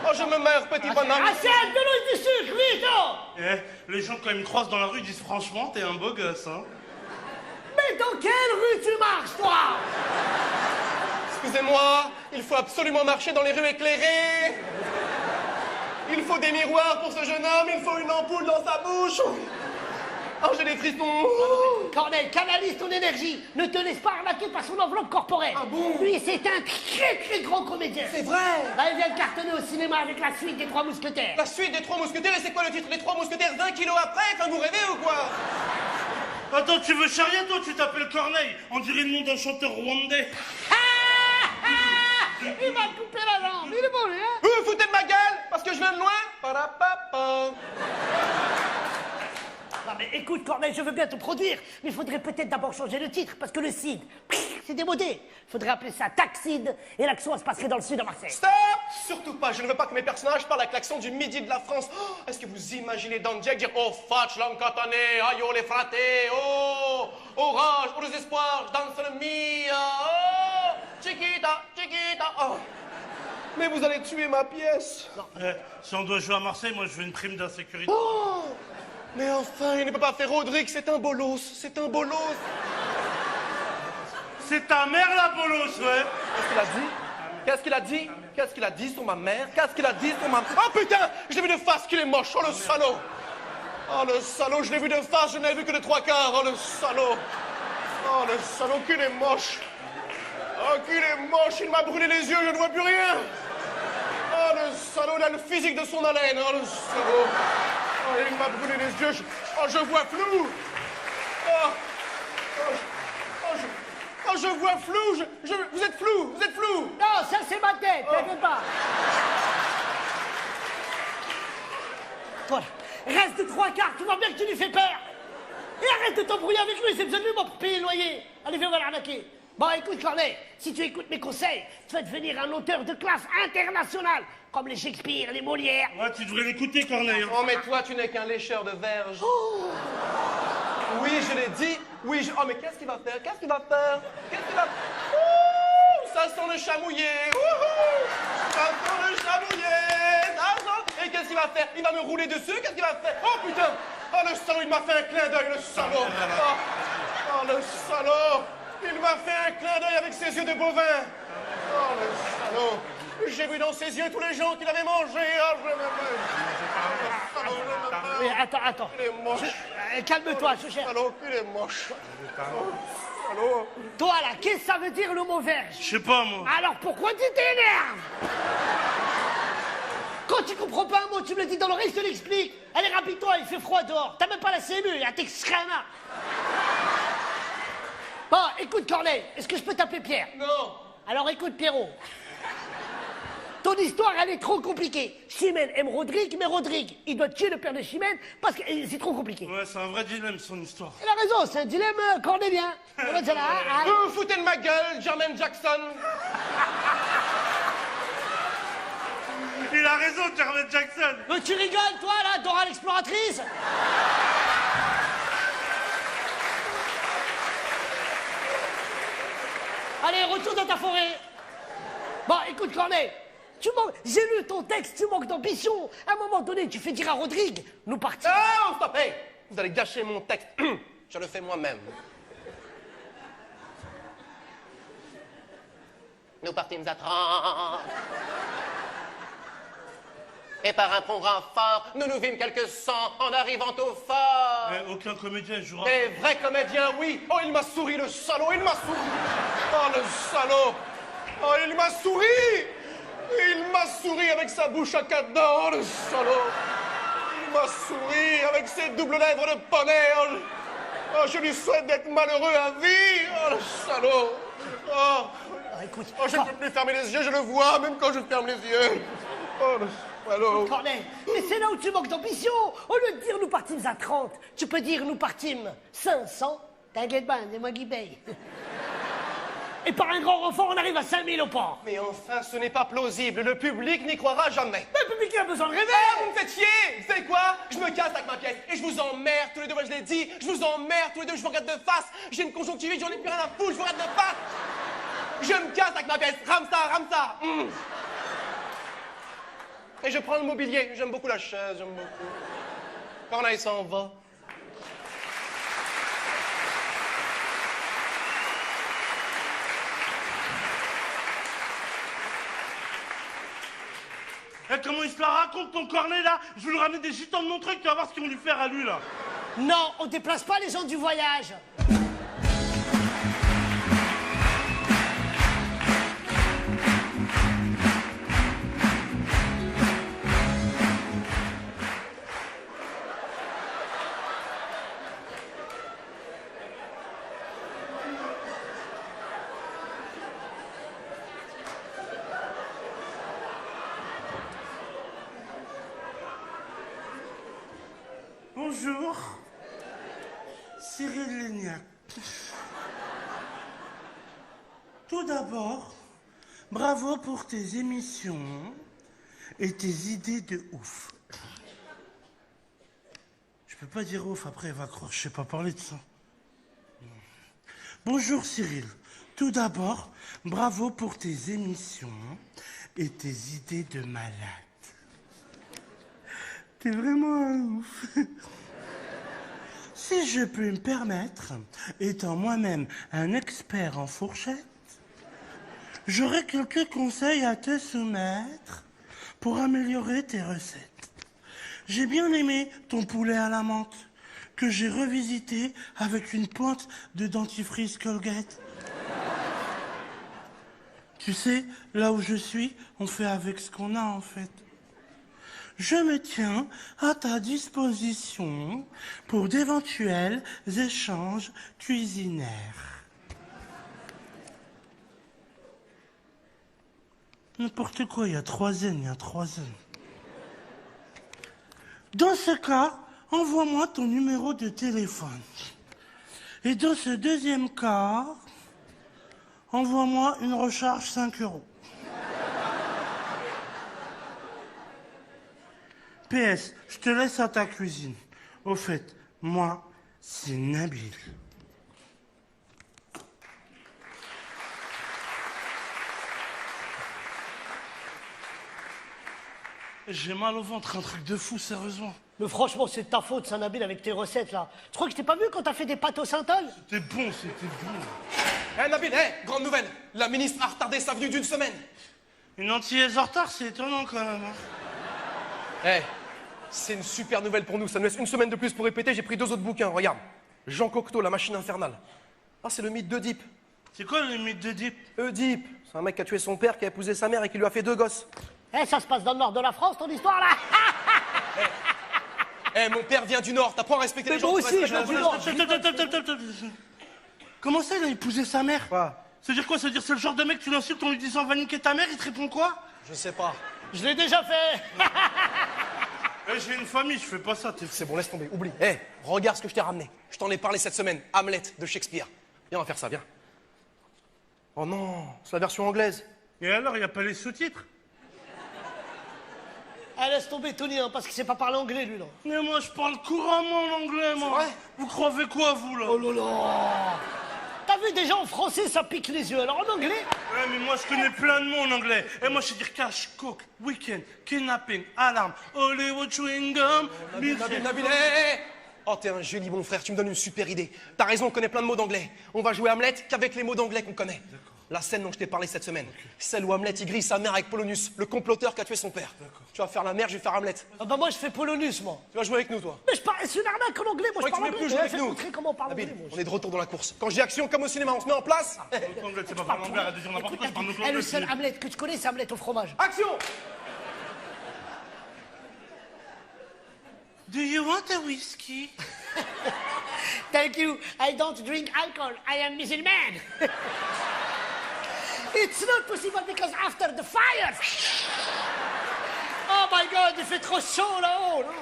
Oh, je me meurs, petit bonhomme. Rachel, de l'eau et du sucre, vite oh. Eh, les gens quand ils me croisent dans la rue disent franchement, t'es un beau gosse, hein. Mais dans quelle rue tu marches, toi? Excusez-moi, il faut absolument marcher dans les rues éclairées. Il faut des miroirs pour ce jeune homme, il faut une ampoule dans sa bouche. Oh, j'ai des frissons. Corneille, canalise ton énergie. Ne te laisse pas arnaquer par son enveloppe corporelle. Ah bon? Lui, c'est un très très grand comédien. C'est vrai. Là, il vient de cartonner au cinéma avec la suite des Trois Mousquetaires. La suite des Trois Mousquetaires, et c'est quoi le titre des Trois Mousquetaires 20 kilos après? Enfin, vous rêvez ou quoi? Attends, tu veux charrier, toi, tu t'appelles Corneille. On dirait le nom d'un chanteur rwandais. Il m'a coupé la jambe. Il est bon, lui, hein? Vous vous foutez de ma gueule parce que je viens de loin? Parapapa. Non, mais écoute, Corneille, je veux bien te produire, mais il faudrait peut-être d'abord changer le titre, parce que le Cid, c'est démodé. Il faudrait appeler ça Taxide, et l'action se passerait dans le sud à Marseille. Stop! Surtout pas, je ne veux pas que mes personnages parlent avec l'accent du midi de la France. Oh, est-ce que vous imaginez Don Jack dire oh, fatch, l'encatané, aïe, oh, les fratés, oh, orange, au désespoir, je danse le mia, oh, chiquita, chiquita, oh. Mais vous allez tuer ma pièce. Eh, si on doit jouer à Marseille, moi, je veux une prime d'insécurité. Oh! Mais enfin, il ne peut pas faire Rodrigue, c'est un bolos, c'est un bolos. C'est ta mère, la bolos, ouais. Qu'est-ce qu'il a dit? Qu'est-ce qu'il a dit? Qu'est-ce qu'il a dit sur ma mère? Qu'est-ce qu'il a dit sur ma... Oh putain! Je l'ai vu de face qu'il est moche, oh le salaud! Oh le salaud, je l'ai vu de face, je n'ai vu que de trois quarts, oh le salaud! Oh le salaud, qu'il est moche! Oh qu'il est moche, il m'a brûlé les yeux, je ne vois plus rien! Oh le salaud, il a le physique de son haleine, oh le salaud! Oh, il m'a brûlé les yeux, je vois flou! Oh, je vois flou, vous êtes flou, vous êtes flou! Non, ça c'est ma tête, t'inquiète pas. Voilà, reste de trois quarts, tu vois bien que tu lui fais peur. Et arrête de t'embrouiller avec lui, c'est besoin de lui pour payer le loyer. Allez, viens, on va l'arnaquer. Bon, écoute, Corneille, si tu écoutes mes conseils, tu vas devenir un auteur de classe internationale. comme les Shakespeare, les Molières. Ouais, tu devrais l'écouter, Corneille. hein. Oh, mais toi, tu n'es qu'un lécheur de verge. Oui, je l'ai dit. Oui, oh, mais qu'est-ce qu'il va faire? Qu'est-ce qu'il va faire? Qu'est-ce qu'il va... Ouh, ça sent le chamouillé. Ouhou, ça sent le chamouillé. Ça sent... Et qu'est-ce qu'il va faire? Il va me rouler dessus? Qu'est-ce qu'il va faire? Oh, putain! Oh, le salaud, il m'a fait un clin d'œil, le salaud. Oh, le salaud. Il m'a fait un clin d'œil avec ses yeux de bovin. Oh, le salaud. J'ai vu dans ses yeux tous les gens qu'il avait mangés. Oh, je l'aimais. Oui, attends. Il est moche. Calme-toi, chouchère. Salaud, il est moche. Oh, salaud. Toi, là, qu'est-ce que ça veut dire le mot verge? Je sais pas, moi. Alors pourquoi tu t'énerves? Quand tu comprends pas un mot, tu me le dis dans l'oreille, je te l'explique. Allez, rapide-toi, il fait froid dehors. T'as même pas la CMU, il y a t'excréma. Bon, écoute, Corneille, est-ce que je peux t'appeler Pierre? Non. Alors écoute, Pierrot. Ton histoire, elle est trop compliquée. Chimène aime Rodrigue, mais Rodrigue, il doit tuer le père de Chimène parce que c'est trop compliqué. Ouais, c'est un vrai dilemme, son histoire. Il a raison, c'est un dilemme cornélien. Vous vous foutez de ma gueule, Jermaine Jackson. Il a raison, Jermaine Jackson. Mais tu rigoles, toi, là, Dora l'exploratrice? Allez, retourne dans ta forêt. Bon, écoute, Corneille, j'ai lu ton texte, tu manques d'ambition. À un moment donné, tu fais dire à Rodrigue, nous partons. Oh, stop, hey, vous allez gâcher mon texte. Je le fais moi-même. Nous partîmes à 30. Et par un programme fort, nous nous vîmes quelques cents en arrivant au fort. Mais aucun comédien jouera. Des vrais comédiens, oui. Oh, il m'a souri, le salaud, il m'a souri. Oh, le salaud. Oh, il m'a souri. Il m'a souri avec sa bouche à quatre dents, oh, le salaud. Il m'a souri avec ses doubles lèvres de poney. Oh, oh, je lui souhaite d'être malheureux à vie. Oh, le salaud. Oh, Écoute, oh, je ne peux plus fermer les yeux, je le vois, même quand je ferme les yeux. Oh, le salaud. Corneille, mais c'est là où tu manques d'ambition. Au lieu de dire nous partîmes à 30, tu peux dire nous partîmes 500. T'inquiète pas, c'est moi qui paye. Et par un grand renfort, on arrive à 5000 au port. Mais enfin, ce n'est pas plausible. Le public n'y croira jamais. Mais le public a besoin de rêver. Ah, vous me faites chier. Vous savez quoi? Je me casse avec ma pièce et je vous emmerde tous les deux. Moi, je l'ai dit. Je vous emmerde tous les deux. Je vous regarde de face. J'ai une conjonctivite, j'en ai plus rien à foutre. Je vous regarde de face. Je me casse avec ma pièce. Ramsa. Et je prends le mobilier. J'aime beaucoup la chaise, j'aime beaucoup. Corneille s'en va. Eh, comment il se la raconte, ton Corneille, là? Je vais lui ramener des gitans de mon truc, tu vas voir ce qu'ils vont lui faire à lui, là. Non, on déplace pas les gens du voyage. Bonjour, Cyril Lignac. Tout d'abord, bravo pour tes émissions et tes idées de ouf. Je peux pas dire ouf, après elle va croire, je sais pas parler de ça. Bonjour Cyril, tout d'abord, bravo pour tes émissions et tes idées de malade. T'es vraiment un ouf. Si je peux me permettre, étant moi-même un expert en fourchette, j'aurais quelques conseils à te soumettre pour améliorer tes recettes. J'ai bien aimé ton poulet à la menthe, que j'ai revisité avec une pointe de dentifrice Colgate. Tu sais, là où je suis, on fait avec ce qu'on a en fait. Je me tiens à ta disposition pour d'éventuels échanges cuisinaires. N'importe quoi, il y a 3 N. Dans ce cas, envoie-moi ton numéro de téléphone. Et dans ce deuxième cas, envoie-moi une recharge 5 €. PS, je te laisse à ta cuisine. Au fait, moi, c'est Nabil. J'ai mal au ventre, un truc de fou, sérieusement. Mais franchement, c'est de ta faute, ça, Nabil, avec tes recettes, là. Tu crois que je t'ai pas vu quand t'as fait des pâtes au synthol? C'était bon, c'était bon. Eh Nabil, grande nouvelle. La ministre a retardé sa venue d'une semaine. Une antillaise en retard, c'est étonnant quand même. Hein. C'est une super nouvelle pour nous. Ça nous laisse une semaine de plus pour répéter. J'ai pris 2 autres bouquins. Regarde. Jean Cocteau, La machine infernale. Ah, c'est le mythe d'Oedipe. C'est quoi le mythe d'Oedipe? Oedipe. C'est un mec qui a tué son père, qui a épousé sa mère et qui lui a fait 2 gosses. Ça se passe dans le nord de la France, ton histoire, là. Mon père vient du Nord. T'apprends à respecter Mais les gens. moi tu aussi, respectes je la viens jeunesse. du Nord. Attends. Comment ça, il a épousé sa mère? Quoi? Ça veut dire quoi? Ça veut dire c'est le genre de mec, tu l'insultes en lui disant va niquer ta mère, il te répond quoi? Je sais pas. Je l'ai déjà fait. J'ai une famille, je fais pas ça, t'es... C'est bon, laisse tomber. Oublie. Regarde ce que je t'ai ramené. Je t'en ai parlé cette semaine. Hamlet de Shakespeare. Viens, on va faire ça, viens. Oh non, c'est la version anglaise. Et alors, il n'y a pas les sous-titres? Laisse tomber Tony, hein, parce qu'il sait pas parler anglais, lui, là. Mais moi, je parle couramment l'anglais, moi. vrai? Vous croyez quoi, vous, là? Oh là là. T'as vu, déjà en français, ça pique les yeux. Alors en anglais? Ouais, mais moi, je connais plein de mots en anglais. Et moi, je sais dire cash, coke, weekend, kidnapping, alarme, Hollywood chewing gum, Nabil, Oh, t'es un joli bon frère, tu me donnes une super idée. T'as raison, on connaît plein de mots d'anglais. On va jouer Hamlet qu'avec les mots d'anglais qu'on connaît. La scène dont je t'ai parlé cette semaine. Celle où Hamlet y grille sa mère avec Polonius, le comploteur qui a tué son père. Tu vas faire la mère, je vais faire Hamlet. Ah bah moi, je fais Polonius, moi. Tu vas jouer avec nous, toi. Mais je parle, c'est une arnaque en anglais, moi, je Ouais, tu parle veux anglais. plus jouer avec Je vais nous. montrer comment on parle Nabil, anglais, moi. on est de retour dans la course. Quand je dis action, comme au cinéma, on se met en place. L'anglais, c'est pas vraiment l'anglais, arrête de dire n'importe quoi, je parle notre Le langue. seul Hamlet que tu connais, c'est Hamlet au fromage. Action! Do you want a whiskey? Thank you. I don't drink alcohol. I am musulman. It's not possible because after the fire. Oh my God, il fait trop chaud là-haut. Non.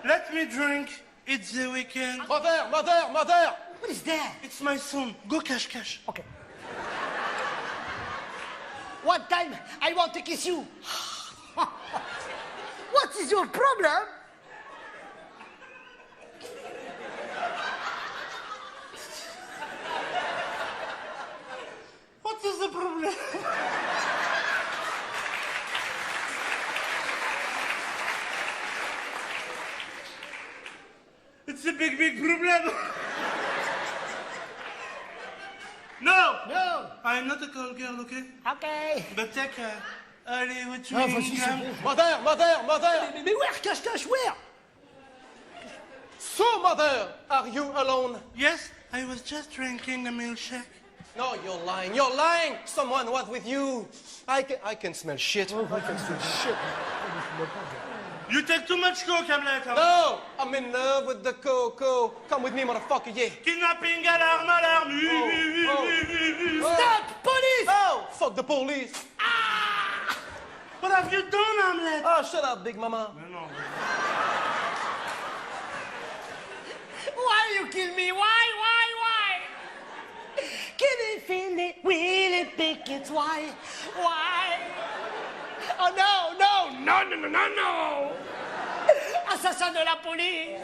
Let me drink. It's the weekend. Mother! What is that? It's my son. Go cash. Okay. One time, I want to kiss you. What is your problem? What is the problem? It's a big problem. No, I'm not a call girl, okay? Okay. But take Hollywood Ah, vas-y, chewing c'est gum. bon. Mother! Mais where, cache, where? So, mother, are you alone? Yes, I was just drinking a milkshake. No, you're lying. Someone was with you. I can smell shit. You take too much coke, Hamlet. Huh? No, I'm in love with the cocoa. Come with me, motherfucker, yeah. Kidnapping, alarme. Stop, police! Oh, fuck the police. What have you done, Hamlet? Oh, shut up, big mama. Why you kill me? Why? Can I feel it? Will it pick it? Why? Oh no! Assassin de la police!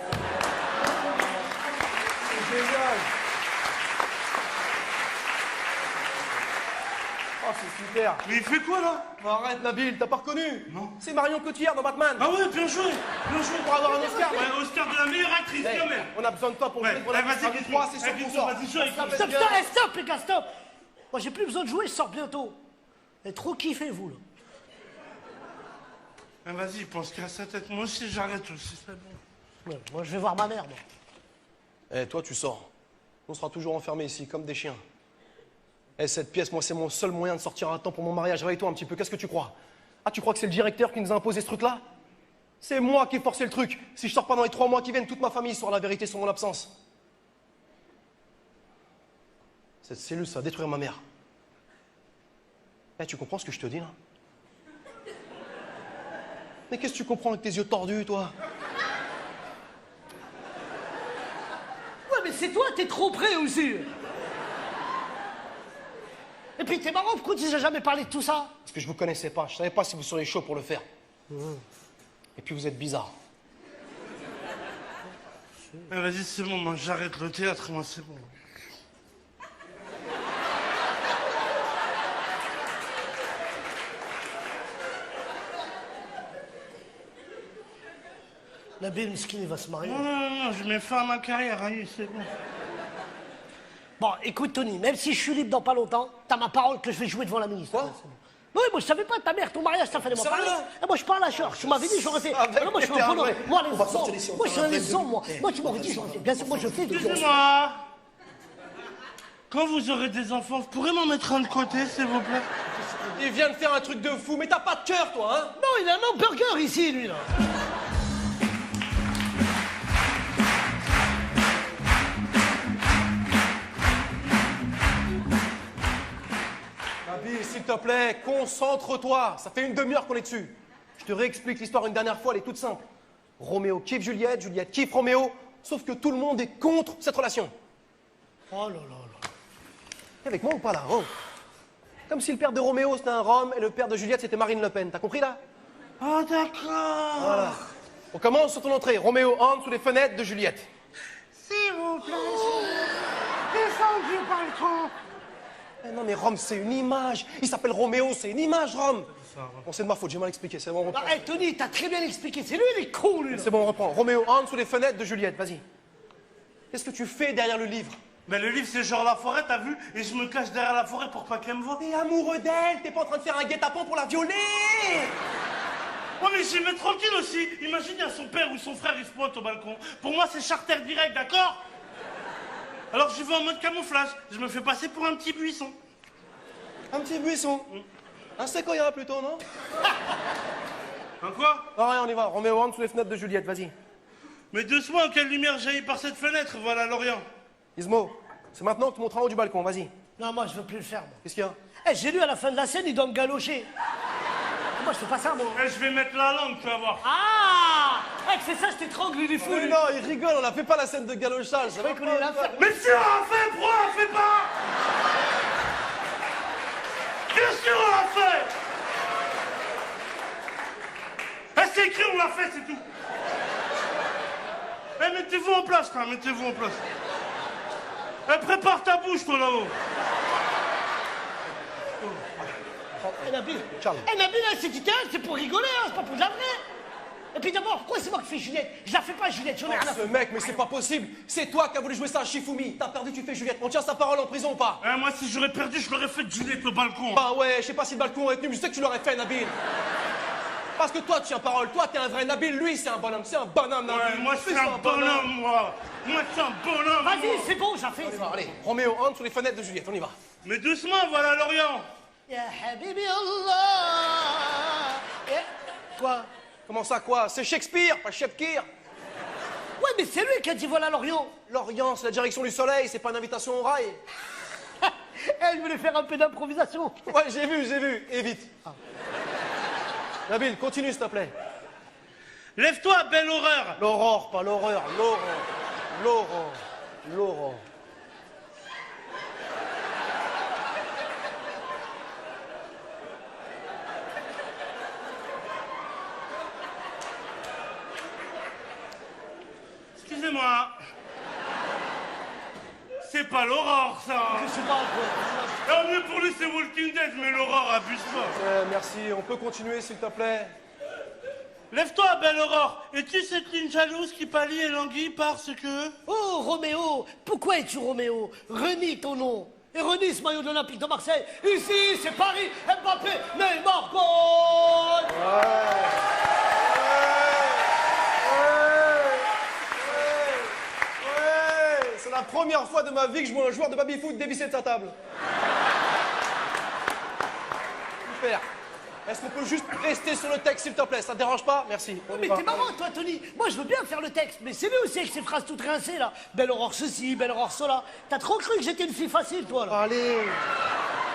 Génial. Oh, c'est super. Mais il fait quoi, là? Oh, arrête, Nabil, t'as pas reconnu? Non. C'est Marion Cotillard dans Batman. Ah ouais, bien joué. Pour avoir un Oscar. Ouais, Oscar de la meilleure actrice, Hey, quand même. on a besoin de toi pour Ouais, jouer pour la vas-y, Miss 3, c'est sûr qu'on sort. vas-y, joue avec Ça nous. va Stop, être bien. stop, les gars, stop! Moi, j'ai plus besoin de jouer, je sors bientôt. Vous êtes trop kiffé, vous, là. Ah, vas-y, il pense qu'à sa tête. Moi aussi, j'arrête aussi, c'est bon. Ouais, moi, je vais voir ma mère, moi. Eh, toi, tu sors. On sera toujours enfermés ici, comme des chiens. Eh, cette pièce, moi, c'est mon seul moyen de sortir à temps pour mon mariage. Réveille-toi un petit peu, qu'est-ce que tu crois? Ah, tu crois que c'est le directeur qui nous a imposé ce truc-là? C'est moi qui ai forcé le truc. Si je sors pas dans les 3 mois qui viennent, toute ma famille saura la vérité sur mon absence. Cette cellule, ça va détruire ma mère. Eh, tu comprends ce que je te dis, là? Mais qu'est-ce que tu comprends avec tes yeux tordus, toi? Ouais, mais c'est toi, t'es trop près aussi. Et puis, t'es marrant, pourquoi tu nous as jamais parlé de tout ça? Parce que je vous connaissais pas. Je savais pas si vous seriez chaud pour le faire. Et puis vous êtes bizarre. Vas-y, c'est bon, moi j'arrête le théâtre, moi c'est bon. Nabil Miskin, il va se marier. Non, je mets fin à ma carrière, allez, c'est bon. Bon, écoute, Tony, même si je suis libre dans pas longtemps, t'as ma parole que je vais jouer devant la ministre. Quoi? Ouais, c'est bon. Oui, moi je savais pas, ta mère, ton mariage, ça fallait m'en Sérieux? parler. Et moi je parle à Georges, tu m'avais dit, j'aurais fait. Avec Non, moi je suis t'es un un bonhomme. vrai. Moi, les On va hommes, sortir d'ici, on moi je va suis un faire les hommes, moi. Moi tu m'aurais dit, j'aurais fait. Bien sûr, moi je fais. Excusez-moi. Quand vous aurez des enfants, vous pourrez m'en mettre un de côté, s'il vous plaît? Il vient de faire un truc de fou, mais t'as pas de cœur, toi, hein? Non, il a un hamburger ici, lui, là. Nabil, s'il te plaît, concentre-toi. Ça fait une demi-heure qu'on est dessus. Je te réexplique l'histoire une dernière fois, elle est toute simple. Roméo kiffe Juliette, Juliette kiffe Roméo, sauf que tout le monde est contre cette relation. Oh là là là. T'es avec moi ou pas là, oh? Comme si le père de Roméo c'était un Rome et le père de Juliette c'était Marine Le Pen. T'as compris là? Ah, d'accord. Voilà. On commence sur ton entrée. Roméo entre sous les fenêtres de Juliette. S'il vous plaît, descends du balcon. Eh non mais Rome c'est une image. Il s'appelle Roméo, c'est une image Rome. Bon c'est de ma faute, j'ai mal expliqué, c'est bon on reprend. Hé, Tony, t'as très bien expliqué. C'est lui, il est con, lui, là. C'est bon on reprend. Roméo entre sous les fenêtres de Juliette, vas-y. Qu'est-ce que tu fais derrière le livre? Mais le livre, c'est genre la forêt, t'as vu? Et je me cache derrière la forêt pour pas qu'elle me voie. T'es amoureux d'elle, t'es pas en train de faire un guet-apens pour la violer. Ouais, mais j'y mets tranquille aussi. Imagine, il y a son père ou son frère, il se pointe au balcon. Pour moi, c'est charter direct, d'accord? Alors, j'y vais en mode camouflage. Je me fais passer pour un petit buisson. Un petit buisson. Un séquoia plutôt, non? Hein, quoi? Non rien, on y va. Roméo entre sous les fenêtres de Juliette, vas-y. Mais doucement, quelle lumière jaillit par cette fenêtre? Voilà l'Orient. Ismo, c'est maintenant que tu montres en haut du balcon, vas-y. Non, moi, je veux plus le faire, moi. Qu'est-ce qu'il y a? Eh, j'ai lu à la fin de la scène, il doit me galocher. Moi, je fais pas ça, moi. Eh, je vais mettre la langue, tu vas voir. Ah! Eh, tu fais ça, je t'étrangle, il est fou, Mais lui. non, il rigole, on a fait pas la scène de galochage, ça va qu'on est là à faire. Mais si on l'a fait, pourquoi on l'a fait pas? Bien sûr on l'a fait. Eh, c'est écrit, on l'a fait, c'est tout. Eh, mettez-vous en place, quand même, mettez-vous en place. Eh, prépare ta bouche, toi, là-haut. Eh, Nabil, Ciao. eh, Nabil, c'est du théâtre, c'est pour rigoler, hein, c'est pas pour de la vraie. Et puis d'abord, pourquoi c'est moi qui fais Juliette? Je la fais pas, Juliette, j'en ai rien à Ce foutre. mec, mais c'est pas possible. C'est toi qui as voulu jouer ça à Shifumi. T'as perdu, tu fais Juliette. On tient sa parole en prison ou pas? Eh, moi, si j'aurais perdu, je l'aurais fait de Juliette au balcon. Bah ouais, je sais pas si le balcon aurait tenu, mais je sais que tu l'aurais fait, Nabil. Parce que toi, tu tiens parole. Toi, t'es un vrai Nabil. Lui, c'est un bonhomme. C'est un bonhomme, Nabil. Ouais, moi, Lui, c'est un bonhomme, moi. Moi, c'est un bonhomme. moi. Vas-y, c'est bon, j'ai fait. On y va, allez. Roméo entre sous les fenêtres de Juliette. On y va. Mais doucement, voilà l'Orient. Ya habibi Allah. Quoi? Comment ça, quoi? C'est Shakespeare, pas Shepkir. Ouais, mais c'est lui qui a dit voilà l'Orient. L'Orient, c'est la direction du soleil. C'est pas une invitation au rail. Elle voulait faire un peu d'improvisation. Ouais, j'ai vu. Et vite. Nabil, continue, s'il te plaît. Lève-toi, belle horreur. L'aurore, pas l'horreur. L'aurore. Excusez-moi. C'est pas l'aurore, ça. Je sais pas, quoi. Ah, mieux pour lui, c'est Walking Dead, mais l'aurore, abuse pas. Merci, on peut continuer, s'il te plaît. Lève-toi, belle aurore. Es-tu cette ligne jalouse qui pâlit et languit parce que... Oh, Roméo, pourquoi es-tu Roméo? Renie ton nom. Et renie ce maillot de l'Olympique de Marseille. Ici, c'est Paris, Mbappé, Neymar, goal. C'est la première fois de ma vie que je vois un joueur de baby-foot dévisser de sa table. Super. Est-ce qu'on peut juste rester sur le texte, s'il te plaît? Ça te dérange pas? Merci. On y Mais va. t'es marrant, toi, Tony. Moi, je veux bien faire le texte, mais c'est lui aussi avec ses phrases toutes rincées, là. Belle aurore ceci, belle aurore cela. T'as trop cru que j'étais une fille facile, toi, là. Allez.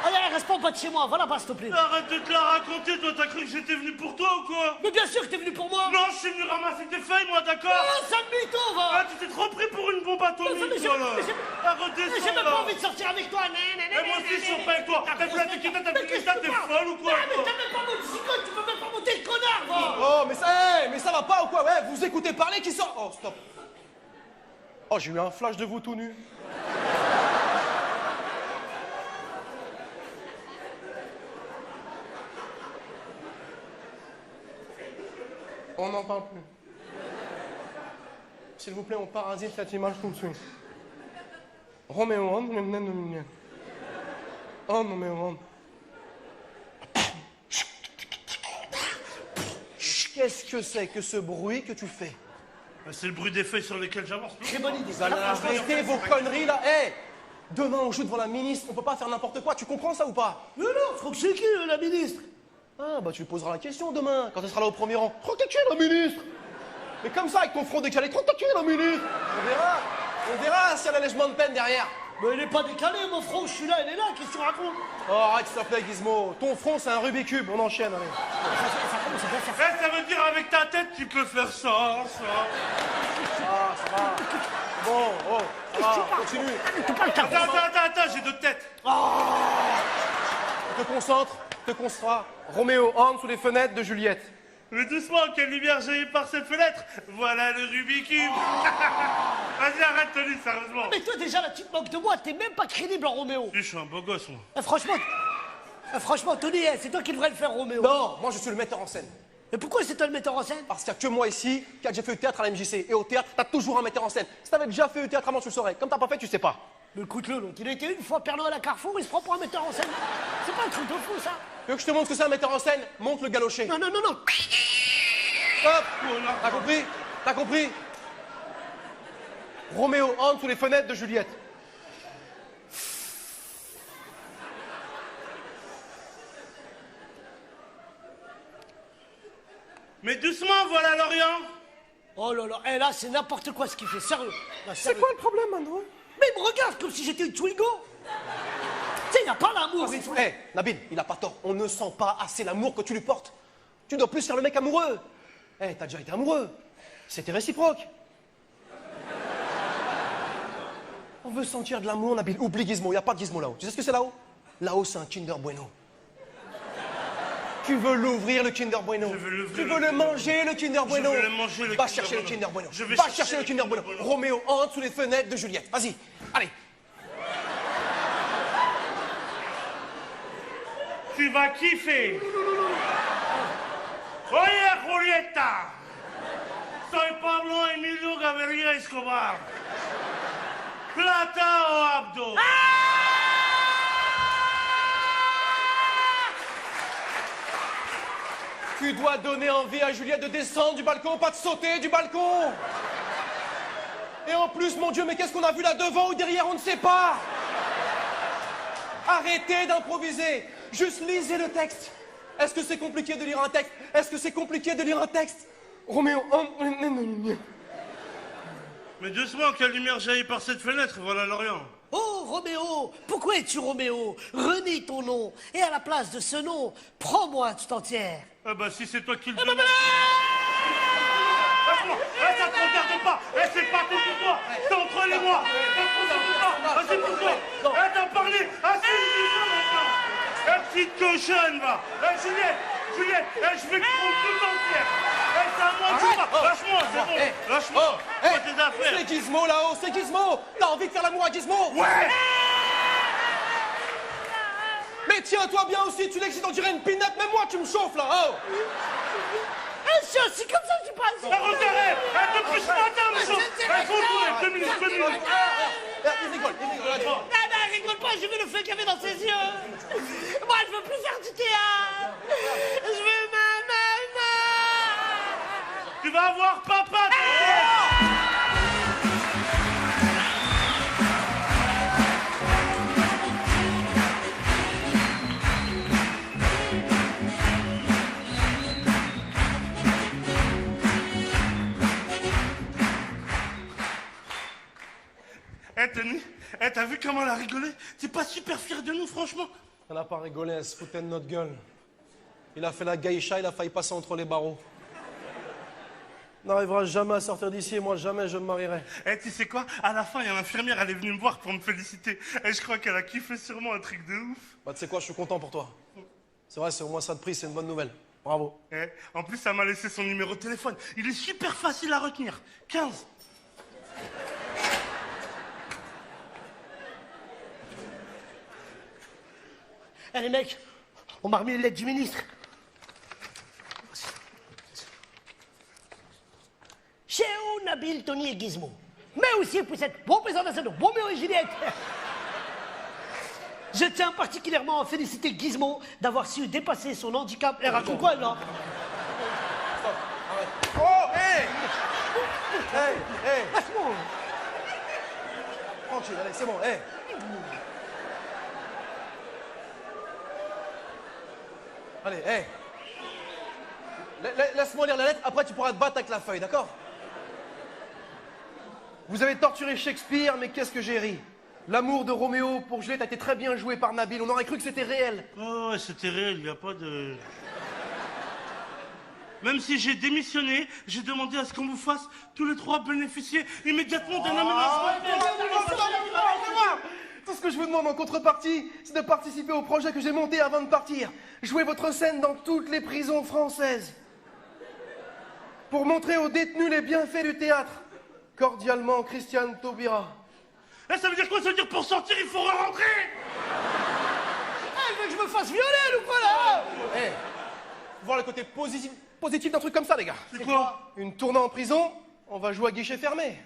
Allez, reste pas en bas de chez moi, voilà pas, s'il te plaît. Arrête de te la raconter, toi, t'as cru que j'étais venu pour toi ou quoi? Mais bien sûr que t'es venu pour moi. Non, je suis venu ramasser tes feuilles, moi, d'accord? Ah, sale mytho, Ah, va. tu t'es trop pris pour une bombe atomique, Mais toi, là. Mais Arrête j'ai même là. pas envie de sortir avec toi. Mais moi aussi, je suis pas avec toi. T'as vu la tiquette, t'as vu ça, t'es folle ou quoi, Mais toi? t'as même pas mon psychote, tu peux même pas monter le connard, va. Oh, va pas ou quoi? Ouais, vous écoutez parler qui sort. Oh, stop. Oh, j'ai eu un flash de vous tout nu. On n'en parle plus. S'il vous plaît, on parasite cette image tout de suite. Roméo, oh, Roméo. Qu'est-ce que c'est que ce bruit que tu fais? C'est le bruit des feuilles sur lesquelles j'avance. Très bonne idée. Vous allez arrêter vos conneries là. Hé, demain on joue devant la ministre, on peut pas faire n'importe quoi, tu comprends ça ou pas? Mais non, Franck, c'est qui, la ministre? Ah bah tu lui poseras la question demain, quand elle sera là au premier rang. Franck, t'es qui la ministre? Mais comme ça, avec ton front décalé, Franck, t'es qui la ministre? On verra s'il y a l'allègement de peine derrière. Mais il est pas décalé, mon front, je suis là, elle est là, qu'est-ce que tu racontes? Oh arrête s'il te plaît Gizmo, ton front c'est un Rubik's Cube, on enchaîne, allez. Ça commence à bien faire. Ça veut dire avec ta tête, tu peux faire ça, ça. Ah, ça va. Bon, oh, ça va, continue. Tu parles ta Attends, j'ai deux têtes. Te concentre. Roméo entre sous les fenêtres de Juliette. Mais doucement, quelle lumière jaillit par cette fenêtre. Voilà le Rubik's Cube. Vas-y, arrête, Tony, sérieusement. Mais toi, déjà, là, tu te moques de moi, t'es même pas crédible en Roméo. Je suis un beau gosse, moi. Franchement, Tony, c'est toi qui devrais le faire, Roméo. Non, moi je suis le metteur en scène. Mais pourquoi c'est toi le metteur en scène? Parce qu'il n'y a que moi ici qui a déjà fait le théâtre à la MJC. Et au théâtre, t'as toujours un metteur en scène. Si t'avais déjà fait le théâtre avant, tu le saurais. Comme t'as pas fait, tu sais pas. Mais écoute-le, l'autre, il a été une fois Père Noël à Carrefour, il se prend pour un metteur en scène. C'est pas un truc de fou, ça. Tu veux que je te montre ce que c'est un metteur en scène? Monte le galocher. Non. Hop. T'as compris? Roméo entre sous les fenêtres de Juliette. Mais doucement, voilà Lorient. Oh là là, là, c'est n'importe quoi ce qu'il fait, sérieux. Là, C'est sérieux. quoi le problème maintenant? Mais il me regarde comme si j'étais une Twingo. Tu sais, il n'a pas l'amour. et tout. Hé, Nabil, il a pas tort. On ne sent pas assez l'amour que tu lui portes. Tu dois plus faire le mec amoureux. Hé, t'as déjà été amoureux. C'était réciproque. On veut sentir de l'amour, Nabil. Oublie Gizmo, il n'y a pas de Gizmo là-haut. Tu sais ce que c'est là-haut? Là-haut, c'est un Kinder Bueno. Tu veux l'ouvrir, le Kinder Bueno? Je veux l'ouvrir, Tu veux le manger, le Kinder Bueno? veux le manger, le Va Kinder chercher le Bueno. Kinder Bueno. Je vais Va chercher chercher le le Kinder Kinder Bueno. Bueno. Roméo entre sous les fenêtres de Juliette. Vas-y, allez. Tu vas kiffer. Oye, Julieta. Soy Pablo Emilio Gaviria Escobar. Plata o Abdo. Tu dois donner envie à Juliette de descendre du balcon, pas de sauter du balcon. Et en plus, mon Dieu, mais qu'est-ce qu'on a vu là devant ou derrière, on ne sait pas. Arrêtez d'improviser. Juste lisez le texte. Est-ce que c'est compliqué de lire un texte? Est-ce que c'est compliqué de lire un texte? Roméo... Mais doucement, quelle lumière jaillit par cette fenêtre, voilà Lorient. Oh, Roméo, pourquoi es-tu Roméo? Renie ton nom. Et à la place de ce nom, prends-moi tout entière. Ah bah si c'est toi qui le bah, demandes. Lâche-moi. Ça te regarde pas. C'est pas tout pour toi. C'est entre les mois. C'est pour toi. T'as parlé. C'est une maintenant. Petite cochonne, va. Juliette, je vais te prendre tout entière. C'est à moi de pas. Lâche-moi, c'est bon. Lâche-moi. Fais tes affaires. C'est Gizmo là-haut, c'est Gizmo. T'as envie de faire l'amour à Gizmo? Ouais. Mais tiens-toi bien aussi, tu l'excites, on dirait une pinette, même moi tu me chauffes là, oh. C'est comme ça que tu passes. Arrête. Depuis ce matin, me chauffe. Faut 2 minutes. Il rigole. Non, rigole pas, j'ai vu le feu qu'il y avait dans ses yeux. Moi, je veux plus faire du théâtre. Je veux ma maman. Tu vas avoir papa. Tony, t'as vu comment elle a rigolé? T'es pas super fier de nous, franchement? Elle n'a pas rigolé, elle se foutait de notre gueule. Il a fait la geisha, il a failli passer entre les barreaux. On n'arrivera jamais à sortir d'ici et moi jamais je me marierai. Tu sais quoi? À la fin, il y a l'infirmière, elle est venue me voir pour me féliciter. Et je crois qu'elle a kiffé sûrement un truc de ouf. Bah tu sais quoi, je suis content pour toi. C'est vrai, c'est au moins ça de prix, c'est une bonne nouvelle. Bravo. En plus, ça m'a laissé son numéro de téléphone. Il est super facile à retenir. 15. Eh les mecs, on m'a remis les lettres du ministre. Cher Nabil, Tony et Gizmo, mais aussi pour cette représentation de Roméo et Juliette. Je tiens particulièrement à féliciter Gizmo d'avoir su dépasser son handicap. Elle raconte quoi, là? Oh, hé Hé Lâche-moi. Tranquille, allez, c'est bon, hé Allez, hé Laisse-moi lire la lettre, après tu pourras te battre avec la feuille, d'accord? Vous avez torturé Shakespeare, mais qu'est-ce que j'ai ri. L'amour de Roméo pour Juliette a été très bien joué par Nabil, on aurait cru que c'était réel. Oh, ouais, c'était réel, il n'y a pas de... Même si j'ai démissionné, j'ai demandé à ce qu'on vous fasse tous les 3 bénéficier immédiatement d'un aménagement. Tout ce que je vous demande en contrepartie, c'est de participer au projet que j'ai monté avant de partir. Jouer votre scène dans toutes les prisons françaises. Pour montrer aux détenus les bienfaits du théâtre. Cordialement, Christiane Taubira. Eh, ça veut dire quoi? Ça veut dire pour sortir, il faut rentrer. Ah, elle veut que je me fasse violer ou quoi, là? Eh, voir le côté positif d'un truc comme ça, les gars. C'est quoi? Une tournée en prison, on va jouer à guichet fermé.